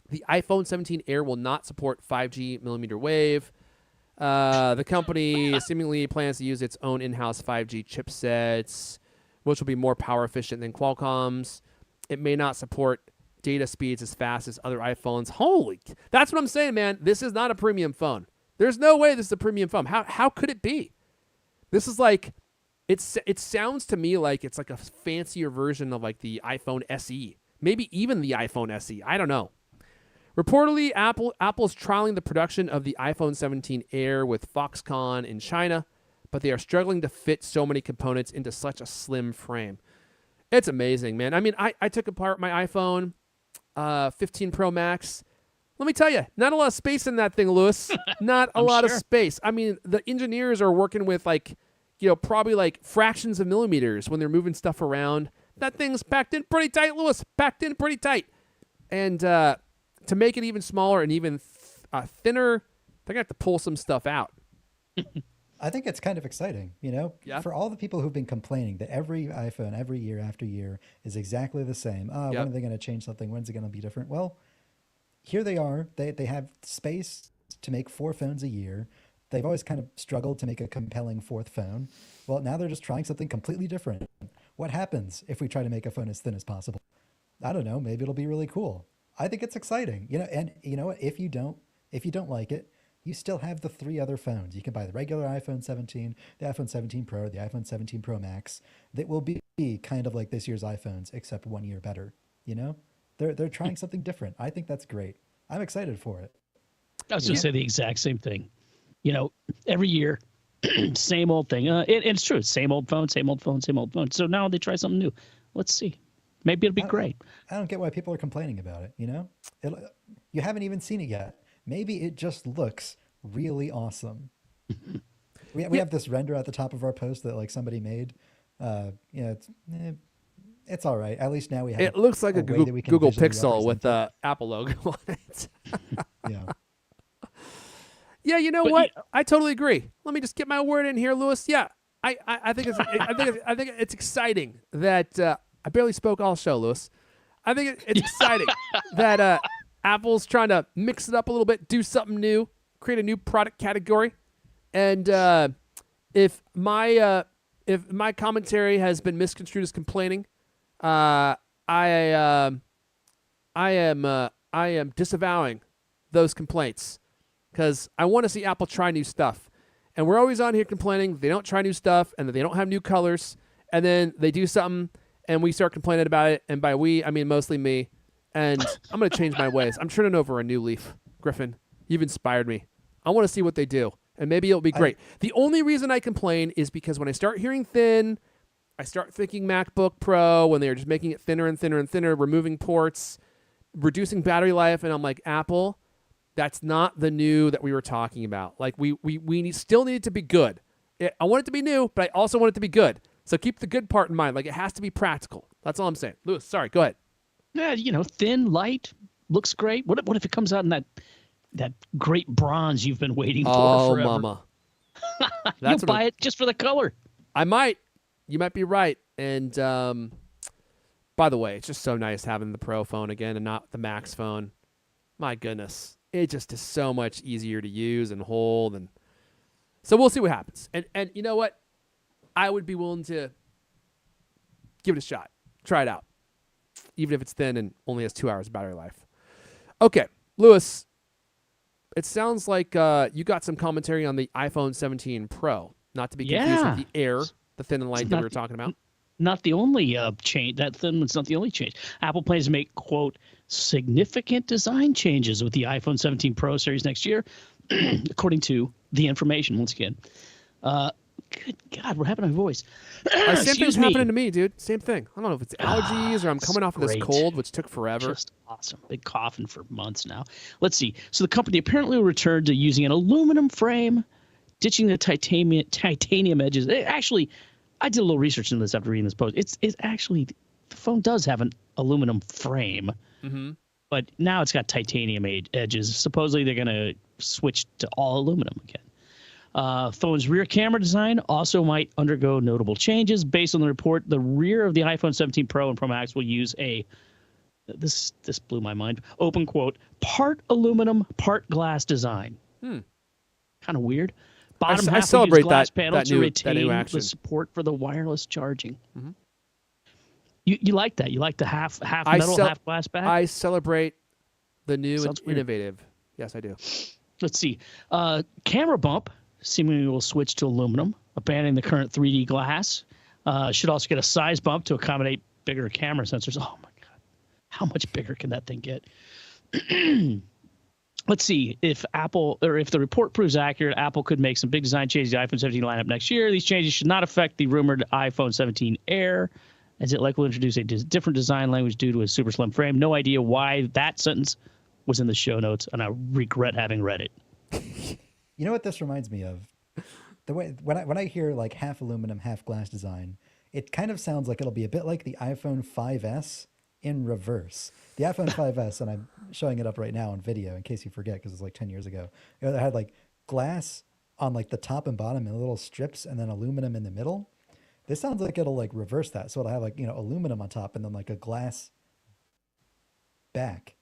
The iPhone 17 Air will not support 5G millimeter wave. The company seemingly plans to use its own in-house 5G chipsets, which will be more power efficient than Qualcomm's. It may not support data speeds as fast as other iPhones. That's what I'm saying, man. This is not a premium phone. There's no way this is a premium phone. How could it be? This is like, it sounds to me like it's like a fancier version of like the iPhone SE. Maybe even the iPhone SE. I don't know. Reportedly, Apple's trialing the production of the iPhone 17 Air with Foxconn in China, but they are struggling to fit so many components into such a slim frame. It's amazing, man. I mean, I took apart my iPhone 15 Pro Max. Let me tell you, not a lot of space in that thing, Lewis. Not a lot of space. I mean, the engineers are working with like, probably like fractions of millimeters when they're moving stuff around. That thing's packed in pretty tight, Lewis. Packed in pretty tight. And to make it even smaller and even thinner, they're going to have to pull some stuff out. I think it's kind of exciting, Yeah. For all the people who've been complaining that every iPhone, every year after year is exactly the same. When are they going to change something? When's it going to be different? Well, here they are. They have space to make 4 phones a year. They've always kind of struggled to make a compelling 4th phone. Well, now they're just trying something completely different. What happens if we try to make a phone as thin as possible? I don't know. Maybe it'll be really cool. I think it's exciting. And you know what? If you don't like it, you still have the 3 other phones. You can buy the regular iPhone 17, the iPhone 17 Pro, the iPhone 17 Pro Max. That will be kind of like this year's iPhones, except 1 year better. They're trying something different. I think that's great. I'm excited for it. I was going to say the exact same thing. Every year, same old thing. It's true. Same old phone, same old phone, same old phone. So now they try something new. Let's see. Maybe it'll be great. I don't get why people are complaining about it. You haven't even seen it yet. Maybe it just looks really awesome. We have this render at the top of our post that like somebody made. It's all right. At least now we have. It looks like a Google Pixel with the it. Apple logo on it. Yeah. Yeah, you know what? I totally agree. Let me just get my word in here, Lewis. Yeah, I think it's exciting that I barely spoke all show, Lewis. I think it's exciting that Apple's trying to mix it up a little bit, do something new, create a new product category. And if my commentary has been misconstrued as complaining, I am disavowing those complaints because I want to see Apple try new stuff. And we're always on here complaining they don't try new stuff and that they don't have new colors. And then they do something and we start complaining about it. And by we, I mean mostly me. And I'm going to change my ways. I'm turning over a new leaf. Griffin, you've inspired me. I want to see what they do. And maybe it'll be great. The only reason I complain is because when I start hearing thin, I start thinking MacBook Pro when they're just making it thinner and thinner and thinner, removing ports, reducing battery life. And I'm like, Apple, that's not the new that we were talking about. Like we still need it to be good. I want it to be new, but I also want it to be good. So keep the good part in mind. Like it has to be practical. That's all I'm saying. Lewis, sorry, go ahead. Yeah, thin, light, looks great. What if it comes out in that great bronze you've been waiting for forever? Oh, mama. You'll buy it just for the color. I might. You might be right. And by the way, it's just so nice having the Pro phone again and not the Max phone. My goodness. It just is so much easier to use and hold. And so we'll see what happens. And you know what? I would be willing to give it a shot. Try it out. Even if it's thin and only has 2 hours of battery life. Okay, Lewis, it sounds like you got some commentary on the iPhone 17 Pro, not to be confused with the Air, the thin and light that we were talking about. Not the only change. That thin one's not the only change. Apple plans to make, quote, significant design changes with the iPhone 17 Pro series next year, according to the information, once again. Good God, what happened to my voice? Same thing's happening to me, dude. Same thing. I don't know if it's allergies or I'm coming off of this cold, which took forever. Just awesome. Been coughing for months now. Let's see. So the company apparently will return to using an aluminum frame, ditching the titanium edges. Actually, I did a little research into this after reading this post. It's actually, the phone does have an aluminum frame, but now it's got titanium edges. Supposedly they're going to switch to all aluminum again. Phone's rear camera design also might undergo notable changes. Based on the report, the rear of the iPhone 17 Pro and Pro Max will use a This blew my mind. Open quote, part aluminum, part glass design. Kind of weird. Bottom I half celebrate will use glass that panel to new retain action. the support for the wireless charging. Mm-hmm. You like that? You like the half metal, half glass back? I celebrate the new Sounds and innovative. Yes, I do. Let's see. Camera bump seemingly will switch to aluminum, abandoning the current 3D glass. Should also get a size bump to accommodate bigger camera sensors. Oh my God. How much bigger can that thing get? Let's see. If the report proves accurate, Apple could make some big design changes to the iPhone 17 lineup next year. These changes should not affect the rumored iPhone 17 Air, as it likely will introduce a different design language due to a super slim frame. No idea why that sentence was in the show notes, and I regret having read it. You know what this reminds me of? The way when I hear like half aluminum, half glass design, it kind of sounds like it'll be a bit like the iPhone 5S in reverse. The iPhone 5S, and I'm showing it up right now on video in case you forget because it's like 10 years ago. It had like glass on like the top and bottom and little strips, and then aluminum in the middle. This sounds like it'll like reverse that. So it'll have like, aluminum on top and then like a glass back.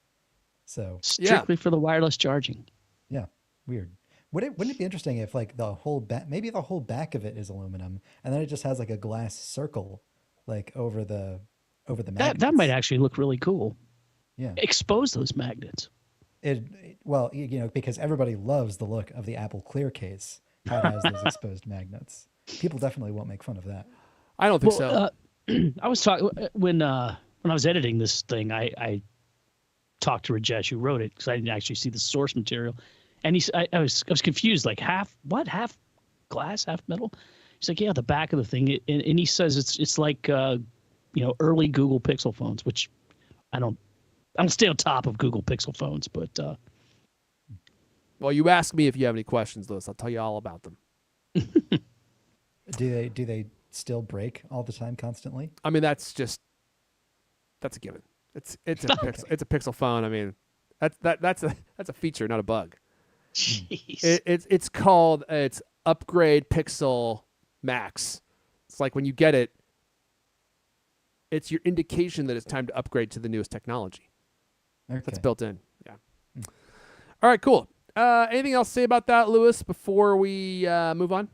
So strictly for the wireless charging. Yeah, weird. Wouldn't it be interesting if like the whole back, maybe the whole back of it is aluminum, and then it just has like a glass circle, like over the magnets. That might actually look really cool. Yeah. Expose those magnets. Well, because everybody loves the look of the Apple Clear case. How it has those exposed magnets. People definitely won't make fun of that. I don't think so. I was talking when I was editing this thing. I talked to Rajesh, who wrote it, because I didn't actually see the source material, and I was confused. Like half glass, half metal. He's like, yeah, the back of the thing, and he says it's like early Google Pixel phones, which I don't stay on top of Google Pixel phones, but. Well, you ask me if you have any questions, Lewis. I'll tell you all about them. Do they still break all the time, constantly? I mean, that's a given. It's a pixel, it's a Pixel phone. I mean, that's a feature, not a bug. Jeez. It's called Upgrade Pixel Max. It's like when you get it, it's your indication that it's time to upgrade to the newest technology. Okay. That's built in. Yeah. All right, cool. Anything else to say about that, Lewis, before we move on?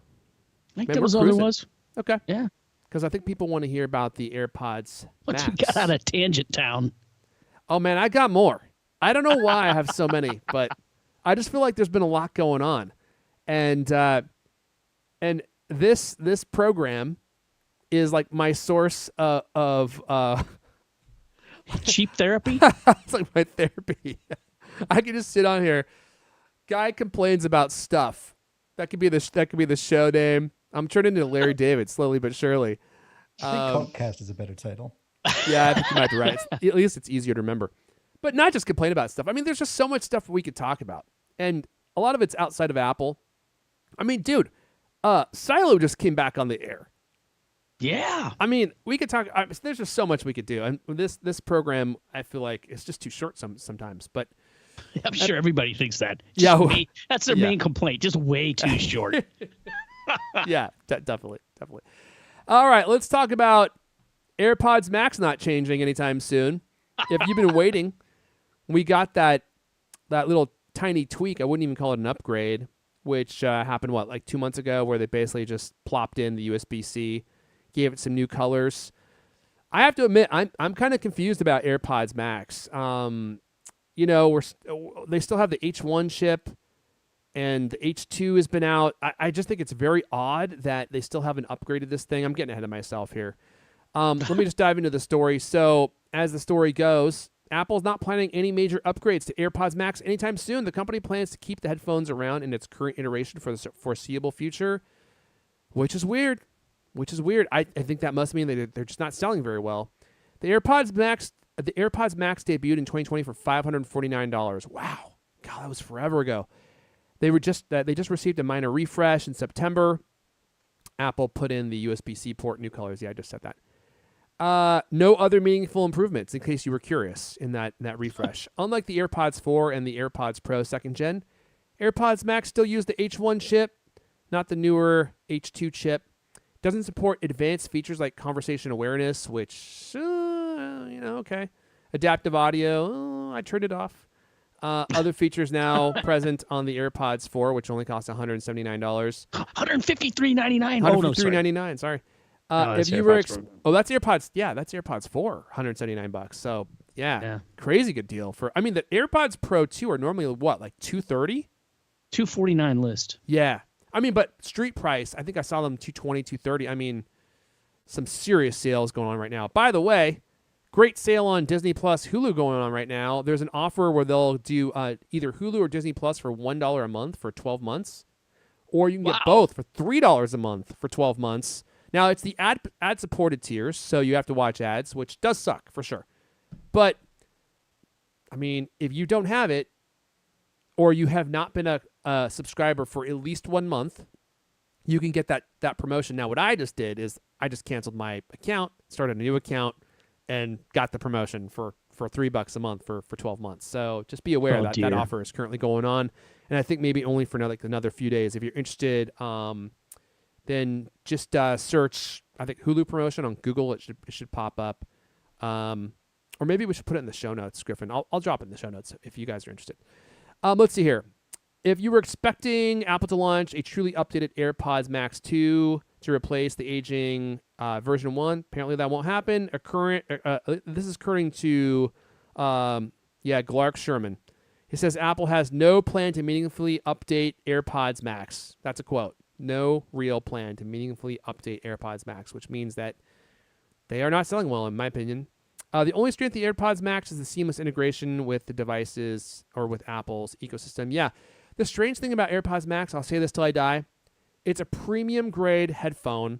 I think that was all there was. Okay. Yeah. Because I think people want to hear about the AirPods Once Max. we got out of Tangent Town. Oh, man, I got more. I don't know why I have so many, but I just feel like there's been a lot going on. And this program is like my source of cheap therapy. It's like my therapy. I can just sit on here. Guy complains about stuff. That could be the show name. I'm turning into Larry David slowly but surely. I think CultCast is a better title. Yeah, I think you might be right. At least it's easier to remember. But not just complain about stuff. I mean, there's just so much stuff we could talk about. And a lot of it's outside of Apple. I mean, dude, Silo just came back on the air. Yeah. I mean, we could talk. There's just so much we could do. And this program, I feel like it's just too short sometimes. But I'm sure everybody thinks that. That's their main complaint. Just way too short. Yeah, definitely. All right, let's talk about AirPods Max not changing anytime soon. If you've been waiting, we got that little tiny tweak. I wouldn't even call it an upgrade, which happened, like 2 months ago, where they basically just plopped in the USB-C, gave it some new colors. I have to admit, I'm kind of confused about AirPods Max. They still have the H1 chip, and the H2 has been out. I just think it's very odd that they still haven't upgraded this thing. I'm getting ahead of myself here. Let me just dive into the story. So, as the story goes, Apple's not planning any major upgrades to AirPods Max anytime soon. The company plans to keep the headphones around in its current iteration for the foreseeable future, which is weird. I think that must mean that they're just not selling very well. The AirPods Max debuted in 2020 for $549. Wow. God, that was forever ago. They just received a minor refresh in September. Apple put in the USB-C port, new colors. Yeah, I just said that. No other meaningful improvements, in case you were curious, in that refresh. Unlike the AirPods 4 and the AirPods Pro 2nd Gen, AirPods Max still use the H1 chip, not the newer H2 chip. Doesn't support advanced features like conversation awareness, which, okay. Adaptive audio, I turned it off. Other features now present on the AirPods 4, which only cost $179. $153.99. Oh no, sorry. $153.99. Sorry. No, that's If you were AirPods Pro. oh, that's AirPods. Yeah, that's AirPods 4, $179. So yeah, crazy good deal for. I mean, the AirPods Pro 2 are normally what, like $230? $249 list. Yeah, I mean, but street price, I think I saw them $220, $230. I mean, some serious sales going on right now. By the way, great sale on Disney Plus, Hulu going on right now. There's an offer where they'll do either Hulu or Disney Plus for $1 a month for 12 months, or you can get both for $3 a month for 12 months. Now, it's the ad-supported tiers, so you have to watch ads, which does suck for sure. But, I mean, if you don't have it, or you have not been a subscriber for at least 1 month, you can get that promotion. Now, what I just did is I just canceled my account, started a new account, and got the promotion for $3 a month for 12 months. So just be aware that offer is currently going on. And I think maybe only for another few days. If you're interested, then just search, I think, Hulu promotion on Google. It should pop up. Or maybe we should put it in the show notes, Griffin. I'll drop it in the show notes if you guys are interested. Let's see here. If you were expecting Apple to launch a truly updated AirPods Max 2 to replace the aging version 1, apparently that won't happen. This is according to Glark Sherman. He says Apple has no plan to meaningfully update AirPods Max. That's a quote. No real plan to meaningfully update AirPods Max, which means that they are not selling well, in my opinion. The only strength of the AirPods Max is the seamless integration with the devices or with Apple's ecosystem. Yeah, the strange thing about AirPods Max, I'll say this till I die, it's a premium grade headphone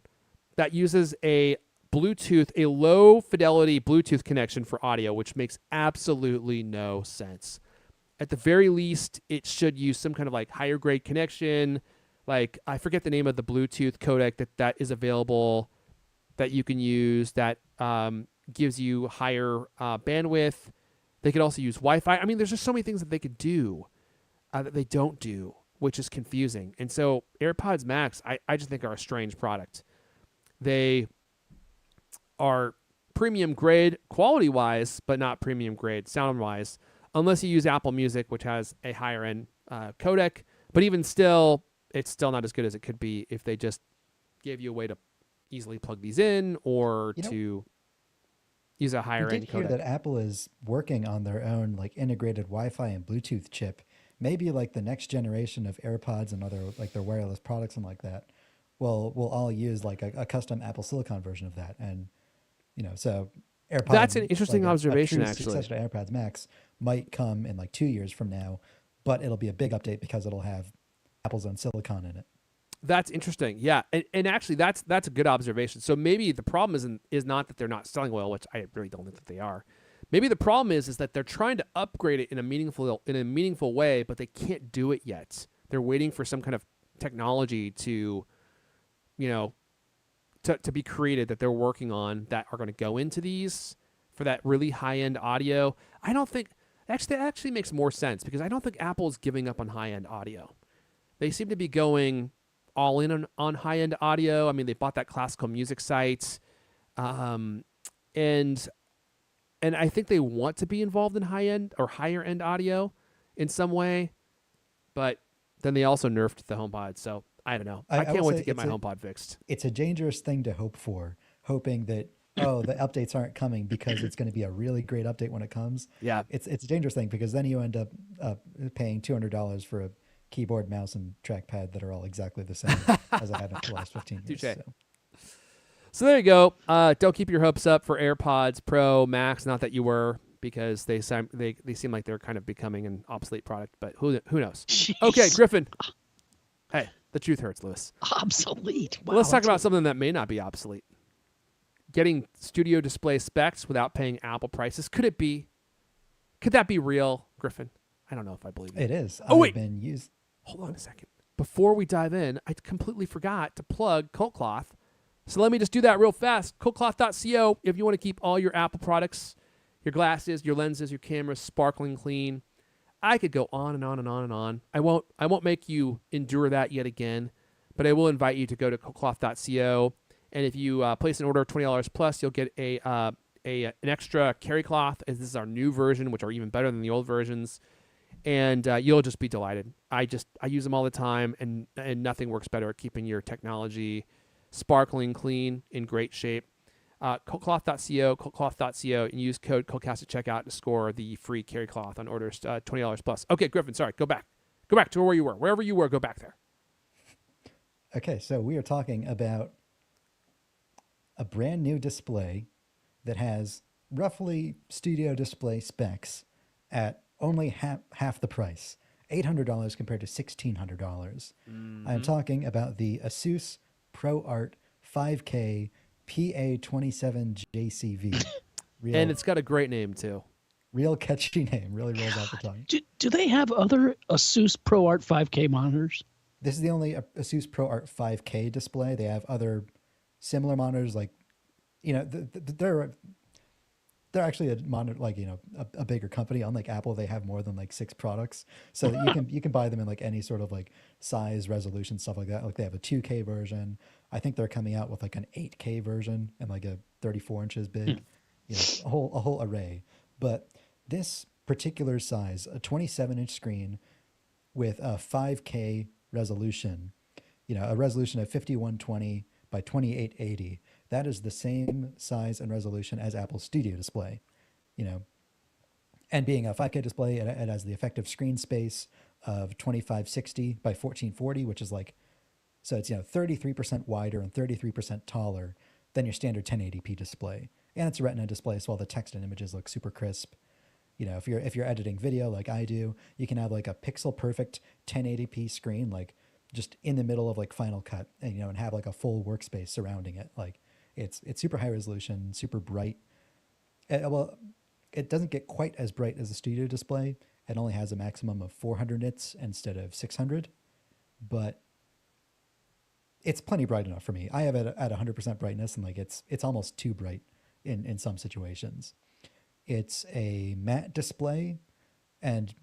that uses a low fidelity Bluetooth connection for audio, which makes absolutely no sense. At the very least, it should use some kind of like higher grade connection. Like, I forget the name of the Bluetooth codec that is available that you can use that gives you higher bandwidth. They could also use Wi-Fi. I mean, there's just so many things that they could do that they don't do, which is confusing. And so AirPods Max, I just think are a strange product. They are premium grade quality-wise, but not premium grade sound-wise, unless you use Apple Music, which has a higher-end codec. But even still, it's still not as good as it could be if they just gave you a way to easily plug these in or to use a higher end codec. I did hear that Apple is working on their own like integrated Wi-Fi and Bluetooth chip. Maybe like the next generation of AirPods and other like their wireless products and like that will all use like a custom Apple Silicon version of that. And so AirPods. That's an interesting observation. A true actually, successor to AirPods Max might come in like 2 years from now, but it'll be a big update because it'll have Apple's own silicon in it. That's interesting. Yeah. And actually that's a good observation. So maybe the problem is not that they're not selling well, which I really don't think that they are. Maybe the problem is that they're trying to upgrade it in a meaningful way, but they can't do it yet. They're waiting for some kind of technology to be created that they're working on that are going to go into these for that really high-end audio. I don't think that actually makes more sense because I don't think Apple's giving up on high-end audio. They seem to be going all in on high-end audio. I mean, they bought that classical music site, and I think they want to be involved in high-end or higher-end audio in some way, but then they also nerfed the HomePod, so I don't know. I can't wait to get my HomePod fixed. It's a dangerous thing to hope for, hoping that, the updates aren't coming because it's going to be a really great update when it comes. Yeah. It's a dangerous thing because then you end up paying $200 for a keyboard, mouse, and trackpad that are all exactly the same as I had in the last 15 years. So there you go. Don't keep your hopes up for AirPods Pro Max. Not that you were, because they seem like they're kind of becoming an obsolete product. But who knows? Jeez. Okay, Griffin. Hey, the truth hurts, Lewis. Obsolete. Wow, let's talk about something that may not be obsolete. Getting studio display specs without paying Apple prices. Could that be real, Griffin? I don't know if I believe it. It is. Wait. Hold on a second. Before we dive in, I completely forgot to plug CultCloth. So let me just do that real fast. CultCloth.co if you want to keep all your Apple products, your glasses, your lenses, your cameras sparkling clean. I could go on and on and on and on. I won't make you endure that yet again, but I will invite you to go to CultCloth.co. And if you place an order of $20 plus, you'll get a an extra carry cloth. This is our new version, which are even better than the old versions. And you'll just be delighted. I use them all the time, and nothing works better at keeping your technology sparkling clean, in great shape. CultCloth.co, and use code CultCast at checkout to score the free carry cloth on orders $20 plus. Okay, Griffin, sorry, go back to where you were. Wherever you were, go back there. Okay, so we are talking about a brand new display that has roughly studio display specs at only half the price, $800 compared to $1,600. I'm talking about the Asus ProArt 5K PA27JCV. And it's got a great name too. Real catchy name, really rolls off the tongue. Do they have other Asus ProArt 5K monitors? This is the only Asus ProArt 5K display. They have other similar monitors, like, they're actually a monitor, like, a bigger company. Unlike Apple, they have more than like 6 products, so you can buy them in like any sort of like size, resolution, stuff like that. Like they have a 2K version. I think they're coming out with like an 8K version and like a 34 inches big, a whole array. But this particular size, a 27-inch screen with a 5K resolution, a resolution of 5120 by 2880. That is the same size and resolution as Apple's Studio Display, and being a 5K display, it has the effective screen space of 2560 by 1440, which is like, so it's 33% wider and 33% taller than your standard 1080p display, and it's a Retina display, so all the text and images look super crisp. If you're editing video like I do, you can have like a pixel perfect 1080p screen, like just in the middle of like Final Cut, and and have like a full workspace surrounding it. Like it's super high resolution, super bright. Well, it doesn't get quite as bright as a studio display. It only has a maximum of 400 nits instead of 600, but it's plenty bright enough for me. I have it at 100% brightness, and like it's almost too bright in some situations. It's a matte display, and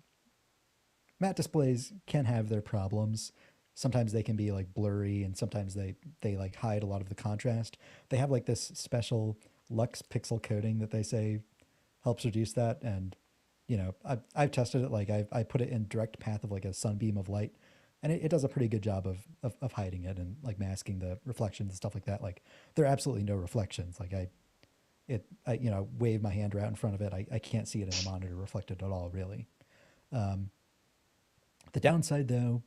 matte displays can have their problems. Sometimes they can be like blurry, and sometimes they like hide a lot of the contrast. They have like this special Lux pixel coating that they say helps reduce that. And I've tested it. Like I put it in direct path of like a sunbeam of light, and it does a pretty good job of hiding it and like masking the reflections and stuff like that. Like there are absolutely no reflections. Like I wave my hand right in front of it. I can't see it in the monitor reflected at all, really. The downside, though,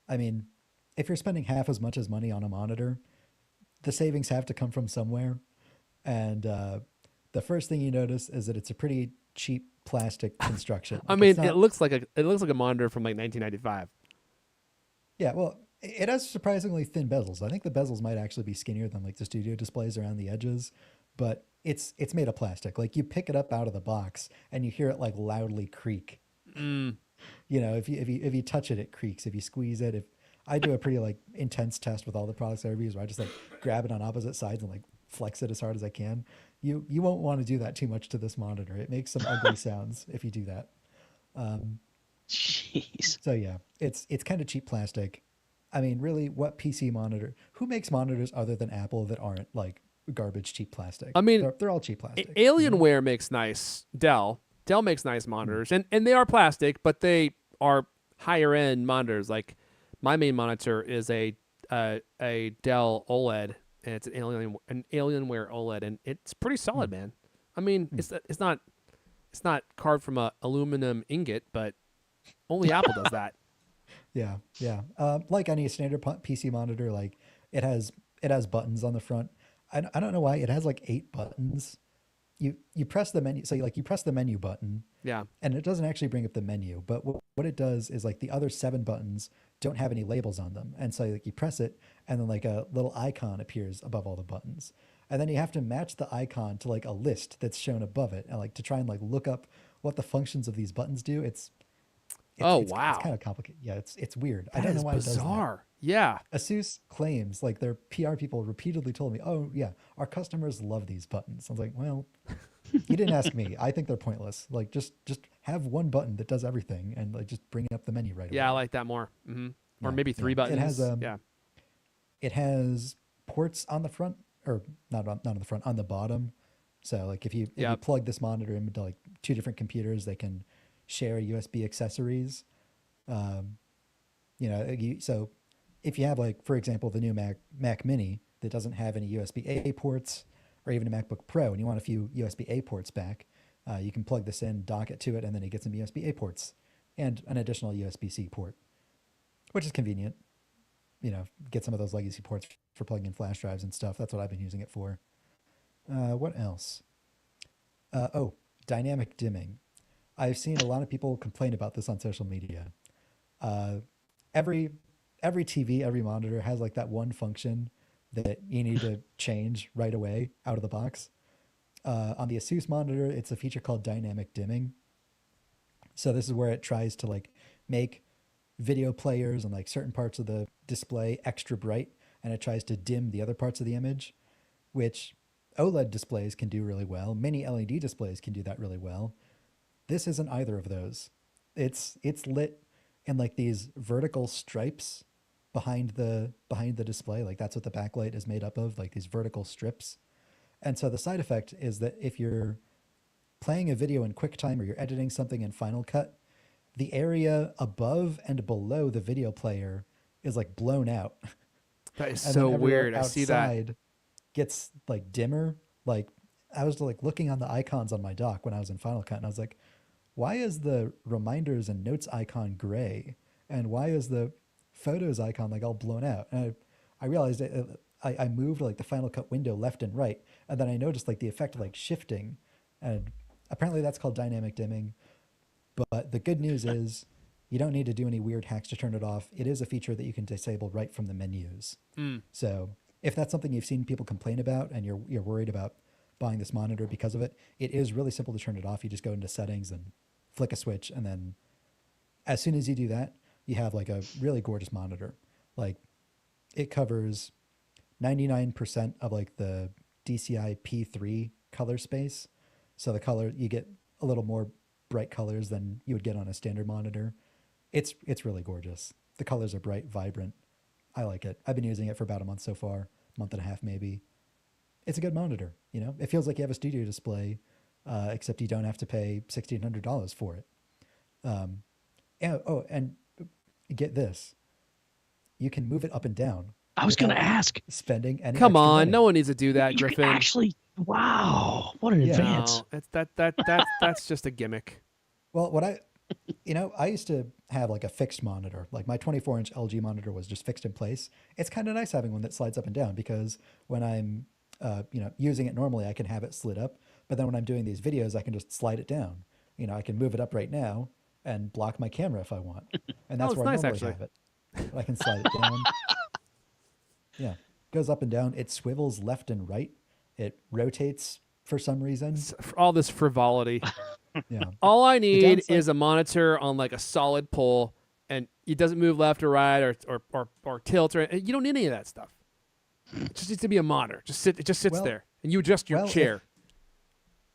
I mean, if you're spending half as much as money on a monitor, the savings have to come from somewhere. And the first thing you notice is that it's a pretty cheap plastic construction. I mean, it looks like a monitor from like 1995. Yeah, well, it has surprisingly thin bezels. I think the bezels might actually be skinnier than like the studio displays around the edges, but it's made of plastic. Like you pick it up out of the box and you hear it like loudly creak. If you touch it, it creaks. If you squeeze it, if I do a pretty like intense test with all the products I use, where I just like grab it on opposite sides and like flex it as hard as I can. You won't want to do that too much to this monitor. It makes some ugly sounds if you do that. Jeez. So yeah, it's kind of cheap plastic. I mean, really, who makes monitors other than Apple that aren't like garbage cheap plastic? I mean, they're all cheap plastic. Alienware makes nice. Dell makes nice monitors, and they are plastic, but they are higher end monitors. Like my main monitor is a Dell OLED, and it's an Alienware OLED, and it's pretty solid, man. I mean, it's not carved from a aluminum ingot, but only Apple does that. Yeah. Like any standard PC monitor, like it has buttons on the front. I don't know why it has like 8 buttons. You press the menu, so you press the menu button. Yeah. And it doesn't actually bring up the menu, but what it does is like the other 7 buttons don't have any labels on them, and so like you press it, and then like a little icon appears above all the buttons, and then you have to match the icon to like a list that's shown above it, and like to try and like look up what the functions of these buttons do. It's wow, it's kind of complicated. Yeah, it's weird. That I don't is know why bizarre. it does that. Yeah. Asus claims, like their PR people repeatedly told me, "Oh yeah, our customers love these buttons." I was like, "Well, you didn't ask me. I think they're pointless. Like just have one button that does everything, and like just bring up the menu right away." Yeah, I like that more. Mm-hmm. Or Yeah, maybe 3 buttons. It has yeah. It has ports on the front, or not on the front, on the bottom, So like if you Yep. plug this monitor into like two different computers, they can share USB accessories. Um, so if you have like, for example, the new Mac Mini that doesn't have any USB-A ports, or even a MacBook Pro, and you want a few USB-A ports back, you can plug this in, dock it to it, and then you get some USB-A ports and an additional USB-C port, which is convenient. Get some of those legacy ports for plugging in flash drives and stuff. That's what I've been using it for. What else? Dynamic dimming. I've seen a lot of people complain about this on social media. Uh, every TV, every monitor has like that one function that you need to change right away out of the box. On the Asus monitor, it's a feature called dynamic dimming. So this is where it tries to like make video players and like certain parts of the display extra bright, and it tries to dim the other parts of the image, which OLED displays can do really well. Mini LED displays can do that really well. This isn't either of those. It's lit in like these vertical stripes behind the display. Like that's what the backlight is made up of, like these vertical strips. And so the side effect is that if you're playing a video in QuickTime or you're editing something in Final Cut, the area above and below the video player is like blown out. That is And so then everywhere weird. I see that. outside gets like dimmer. Like I was like looking on the icons on my dock when I was in Final Cut, and I was like, why is the reminders and notes icon gray? And why is the photos icon like all blown out? And I realized I moved like the Final Cut window left and right, and then I noticed like the effect of like shifting, and apparently that's called dynamic dimming. But the good news is you don't need to do any weird hacks to turn it off. It is a feature that you can disable right from the menus. Mm. So if that's something you've seen people complain about and you're worried about buying this monitor because of it, it is really simple to turn it off. You just go into settings and flick a switch, and then as soon as you do that, you have like a really gorgeous monitor. Like it covers 99% of like the DCI P3 color space. So the color, you get a little more bright colors than you would get on a standard monitor. It's really gorgeous. The colors are bright, vibrant. I like it. I've been using it for about a month so far, month and a half maybe. It's a good monitor. It feels like you have a studio display, except you don't have to pay $1,600 for it. And get this, you can move it up and down. I was going to without ask. spending any Come extra on, money. no one needs to do that, You Griffin. can actually, wow, what an Yeah. advance. No, that's just a gimmick. Well, I used to have like a fixed monitor. Like my 24-inch LG monitor was just fixed in place. It's kind of nice having one that slides up and down, because when I'm, using it normally, I can have it slid up. But then when I'm doing these videos, I can just slide it down. I can move it up right now and block my camera if I want. And that's it's where I nice, normally actually. have it. But I can slide it down. Yeah. Goes up and down. It swivels left and right. It rotates for some reason. All this frivolity. Yeah. All I need downside- is a monitor on like a solid pole, and it doesn't move left or right or tilt, or you don't need any of that stuff. It just needs to be a monitor. It just sits Well- there, and you adjust your well, chair.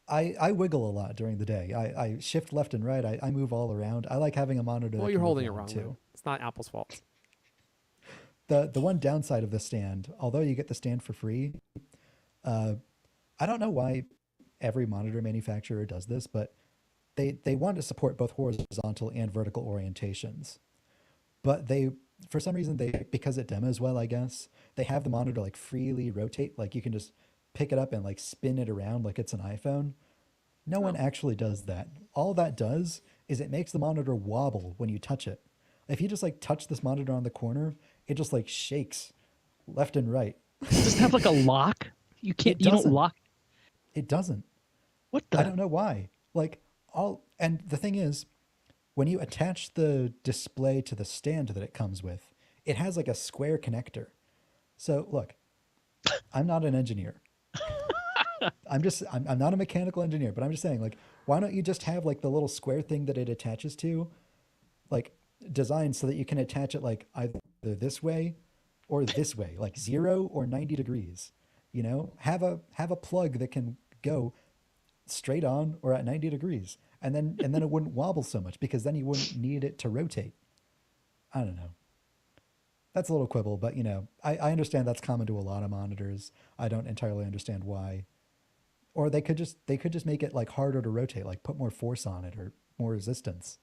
I wiggle a lot during the day. I shift left and right. I move all around. I like having a monitor. Well, that you're can move holding it around, wrong too. too. It's not Apple's fault. The one downside of the stand, although you get the stand for free, I don't know why every monitor manufacturer does this, but they want to support both horizontal and vertical orientations. But for some reason, because it demos well, I guess, they have the monitor like freely rotate. Like you can just pick it up and like spin it around like it's an iPhone. No one actually does that. All that does is it makes the monitor wobble when you touch it. If you just like touch this monitor on the corner, it just like shakes left and right. Does it have like a lock? You don't doesn't. lock. It doesn't. What I the? don't know why. And the thing is, when you attach the display to the stand that it comes with, it has like a square connector. So look, I'm not an engineer. I'm not a mechanical engineer, but I'm just saying, like, why don't you just have like the little square thing that it attaches to, like designed so that you can attach it like either this way or this way, like 0 or 90 degrees. Have a plug that can go straight on or at 90 degrees, and then it wouldn't wobble so much, because then you wouldn't need it to rotate. I don't know. That's a little quibble, but I understand that's common to a lot of monitors. I don't entirely understand why Or they could just make it like harder to rotate, like put more force on it or more resistance.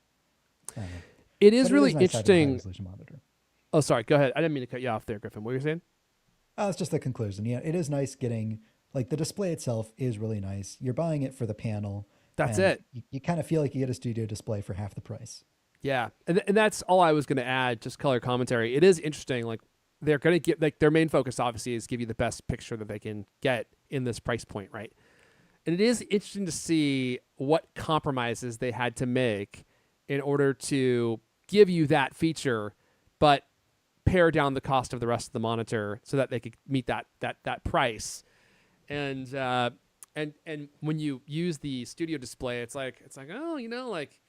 I don't know. It is But really nice having a interesting. high-resolution monitor. Oh, sorry. Go ahead. I didn't mean to cut you off there, Griffin. What were you saying? It's just the conclusion. Yeah, it is nice getting like the display itself is really nice. You're buying it for the panel. That's and it. You kind of feel like you get a studio display for half the price. Yeah, and that's all I was going to add. Just color commentary. It is interesting. Like they're going to get like their main focus obviously is give you the best picture that they can get in this price point, right? And it is interesting to see what compromises they had to make in order to give you that feature, but pare down the cost of the rest of the monitor so that they could meet that price. And when you use the studio display, it's like oh, like,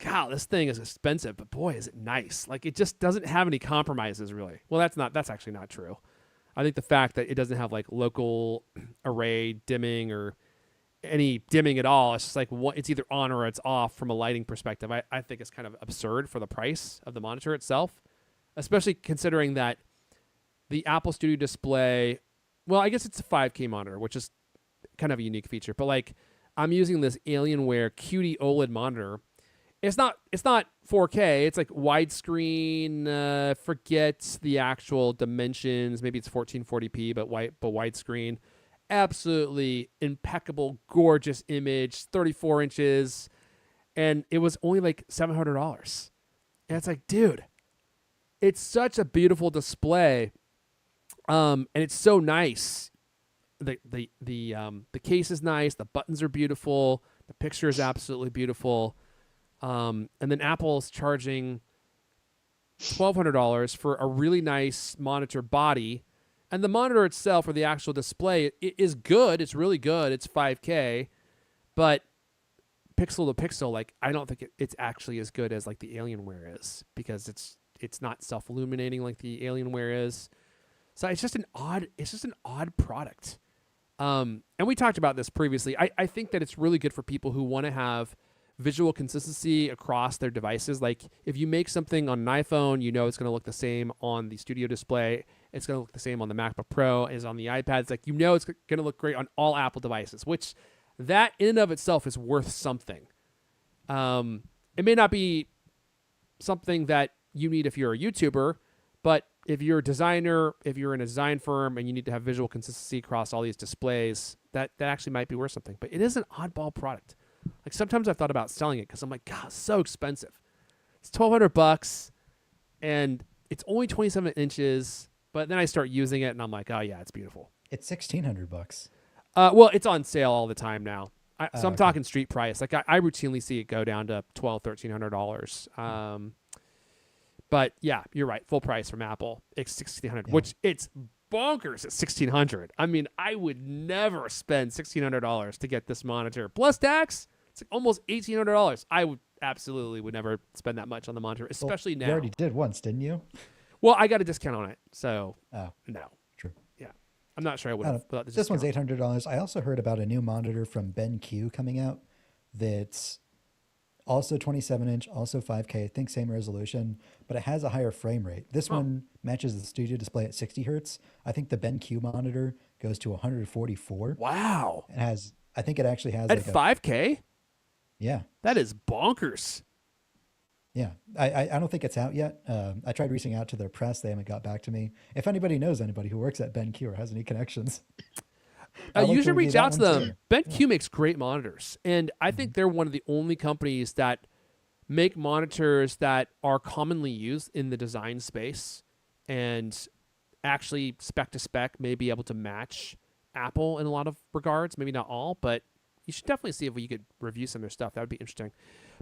God, this thing is expensive, but boy, is it nice. Like it just doesn't have any compromises really. Well, that's actually not true. I think the fact that it doesn't have like local array dimming or any dimming at all, it's just like it's either on or it's off from a lighting perspective. I think it's kind of absurd for the price of the monitor itself, especially considering that the Apple Studio Display, well, I guess it's a 5K monitor, which is kind of a unique feature, but like I'm using this Alienware QD OLED monitor. It's not 4K. It's like widescreen. Forget the actual dimensions. Maybe it's 1440p, but widescreen. Absolutely impeccable, gorgeous image, 34 inches, and it was only like $700. And it's like, dude, it's such a beautiful display, and it's so nice. The case is nice. The buttons are beautiful. The picture is absolutely beautiful. And then Apple's charging $1,200 for a really nice monitor body. And the monitor itself, or the actual display, it is good. It's really good. It's 5K. But pixel to pixel, like I don't think it's actually as good as like the Alienware is, because it's not self-illuminating like the Alienware is. So it's just an odd product. And we talked about this previously. I think that it's really good for people who want to have visual consistency across their devices. Like if you make something on an iPhone, it's going to look the same on the studio display. It's going to look the same on the MacBook Pro as on the iPads. Like, it's going to look great on all Apple devices, which that in and of itself is worth something. It may not be something that you need if you're a YouTuber, but if you're a designer, if you're in a design firm and you need to have visual consistency across all these displays, that actually might be worth something. But it is an oddball product. Like sometimes I've thought about selling it because I'm like, God, it's so expensive. It's $1,200 and it's only 27 inches. But then I start using it and I'm like, oh yeah, it's beautiful. It's $1,600. Well, it's on sale all the time now. So I'm Okay. talking street price. Like I routinely see it go down to $1,200, $1,300. But yeah, you're right. Full price from Apple. It's $1,600, which it's bonkers at $1,600. I mean, I would never spend $1,600 to get this monitor plus tax. It's like almost $1,800. I would never spend that much on the monitor, especially now. You already did once, didn't you? Well, I got a discount on it, so Oh, no. true. Yeah, I'm not sure I would have. This one's $800. I also heard about a new monitor from BenQ coming out that's also 27-inch, also 5K, I think same resolution, but it has a higher frame rate. This one matches the studio display at 60 hertz. I think the BenQ monitor goes to 144. Wow. I think it actually has At 5K? Yeah. That is bonkers. Yeah. I don't think it's out yet. I tried reaching out to their press. They haven't got back to me. If anybody knows anybody who works at BenQ or has any connections, You should reach out to them. Too. BenQ makes great monitors, and I think they're one of the only companies that make monitors that are commonly used in the design space and actually spec to spec may be able to match Apple in a lot of regards. Maybe not all, but you should definitely see if you could review some of their stuff. That would be interesting.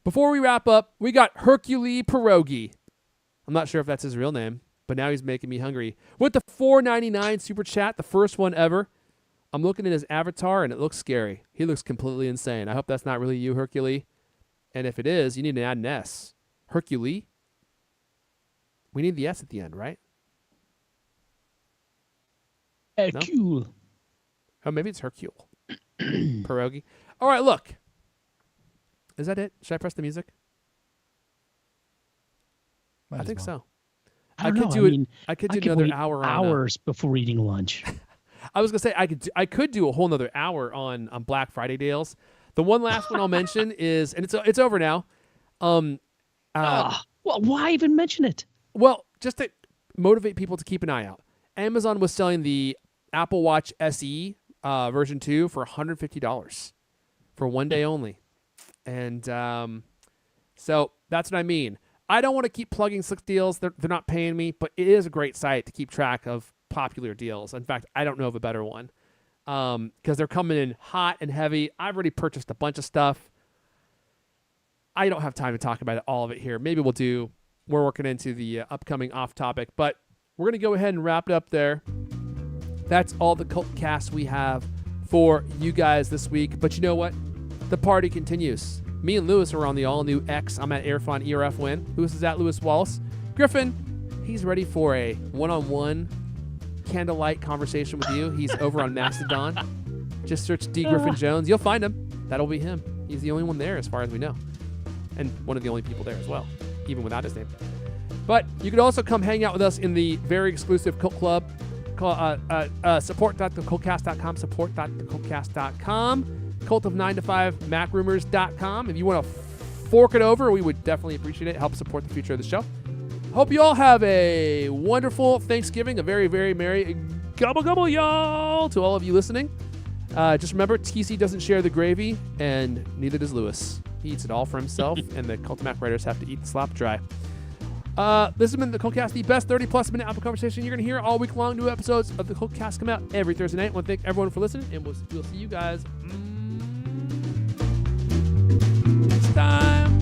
Before we wrap up, we got Hercule Pierogi. I'm not sure if that's his real name, but now he's making me hungry. With the $4.99 super chat, the first one ever. I'm looking at his avatar, and it looks scary. He looks completely insane. I hope that's not really you, Hercule. And if it is, you need to add an S. Hercule? We need the S at the end, right? Hercule. Oh, maybe it's Hercule. Pierogi. All right, look. Is that it? Should I press the music? Might I as think well. so. I don't could know. do I it. mean, I could I do could another wait hour on hours before eating lunch. I was gonna say I could do a whole nother hour on Black Friday deals. The one last one I'll mention is, and it's over now. Well, why even mention it? Well, just to motivate people to keep an eye out. Amazon was selling the Apple Watch SE version 2 for $150 for one day only. And so that's what I mean. I don't want to keep plugging Slick Deals. They're not paying me, but it is a great site to keep track of popular deals. In fact, I don't know of a better one because they're coming in hot and heavy. I've already purchased a bunch of stuff. I don't have time to talk about all of it here. Maybe we're working into the upcoming off topic, but we're going to go ahead and wrap it up there. That's all the CultCast we have for you guys this week. But you know what? The party continues. Me and Lewis are on the all-new X. I'm at Airfon ERF Win. Lewis is at Lewis Wallace. Griffin, he's ready for a one-on-one candlelight conversation with you. He's over on Mastodon. Just search D. Griffin Jones. You'll find him. That'll be him. He's the only one there as far as we know. And one of the only people there as well, even without his name. But you could also come hang out with us in the very exclusive Cult Club. Support.thecultcast.com, support.thecultcast.com. Cult of 9 to 5 macrumors.com. If you want to fork it over, we would definitely appreciate it. Help support the future of the show. Hope you all have a wonderful Thanksgiving, a very, very merry gobble gobble, y'all, to all of you listening. Just remember, TC doesn't share the gravy, and neither does Lewis. He eats it all for himself, and the Cult of Mac writers have to eat the slop dry. This has been the CultCast, the best 30-plus minute Apple conversation you're going to hear all week long. New episodes of the CultCast come out every Thursday night. I want to thank everyone for listening, and we'll see you guys next time.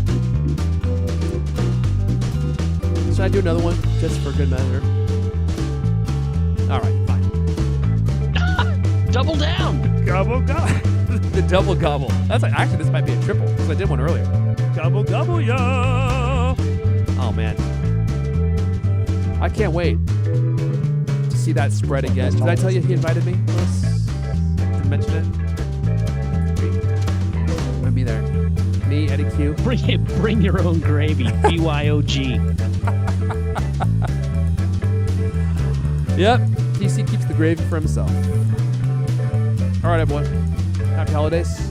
Should I do another one just for good measure? All right, fine. Double down. Gobble gobble. The double gobble. Actually, this might be a triple because I did one earlier. Gobble gobble, y'all. Oh man, I can't wait to see that spread again. Did I tell you he invited me? Did I mention it? I'm gonna be there. Me, Eddie Q. Bring your own gravy. BYOG. Yep. TC keeps the gravy for himself. All right, everyone. Happy holidays.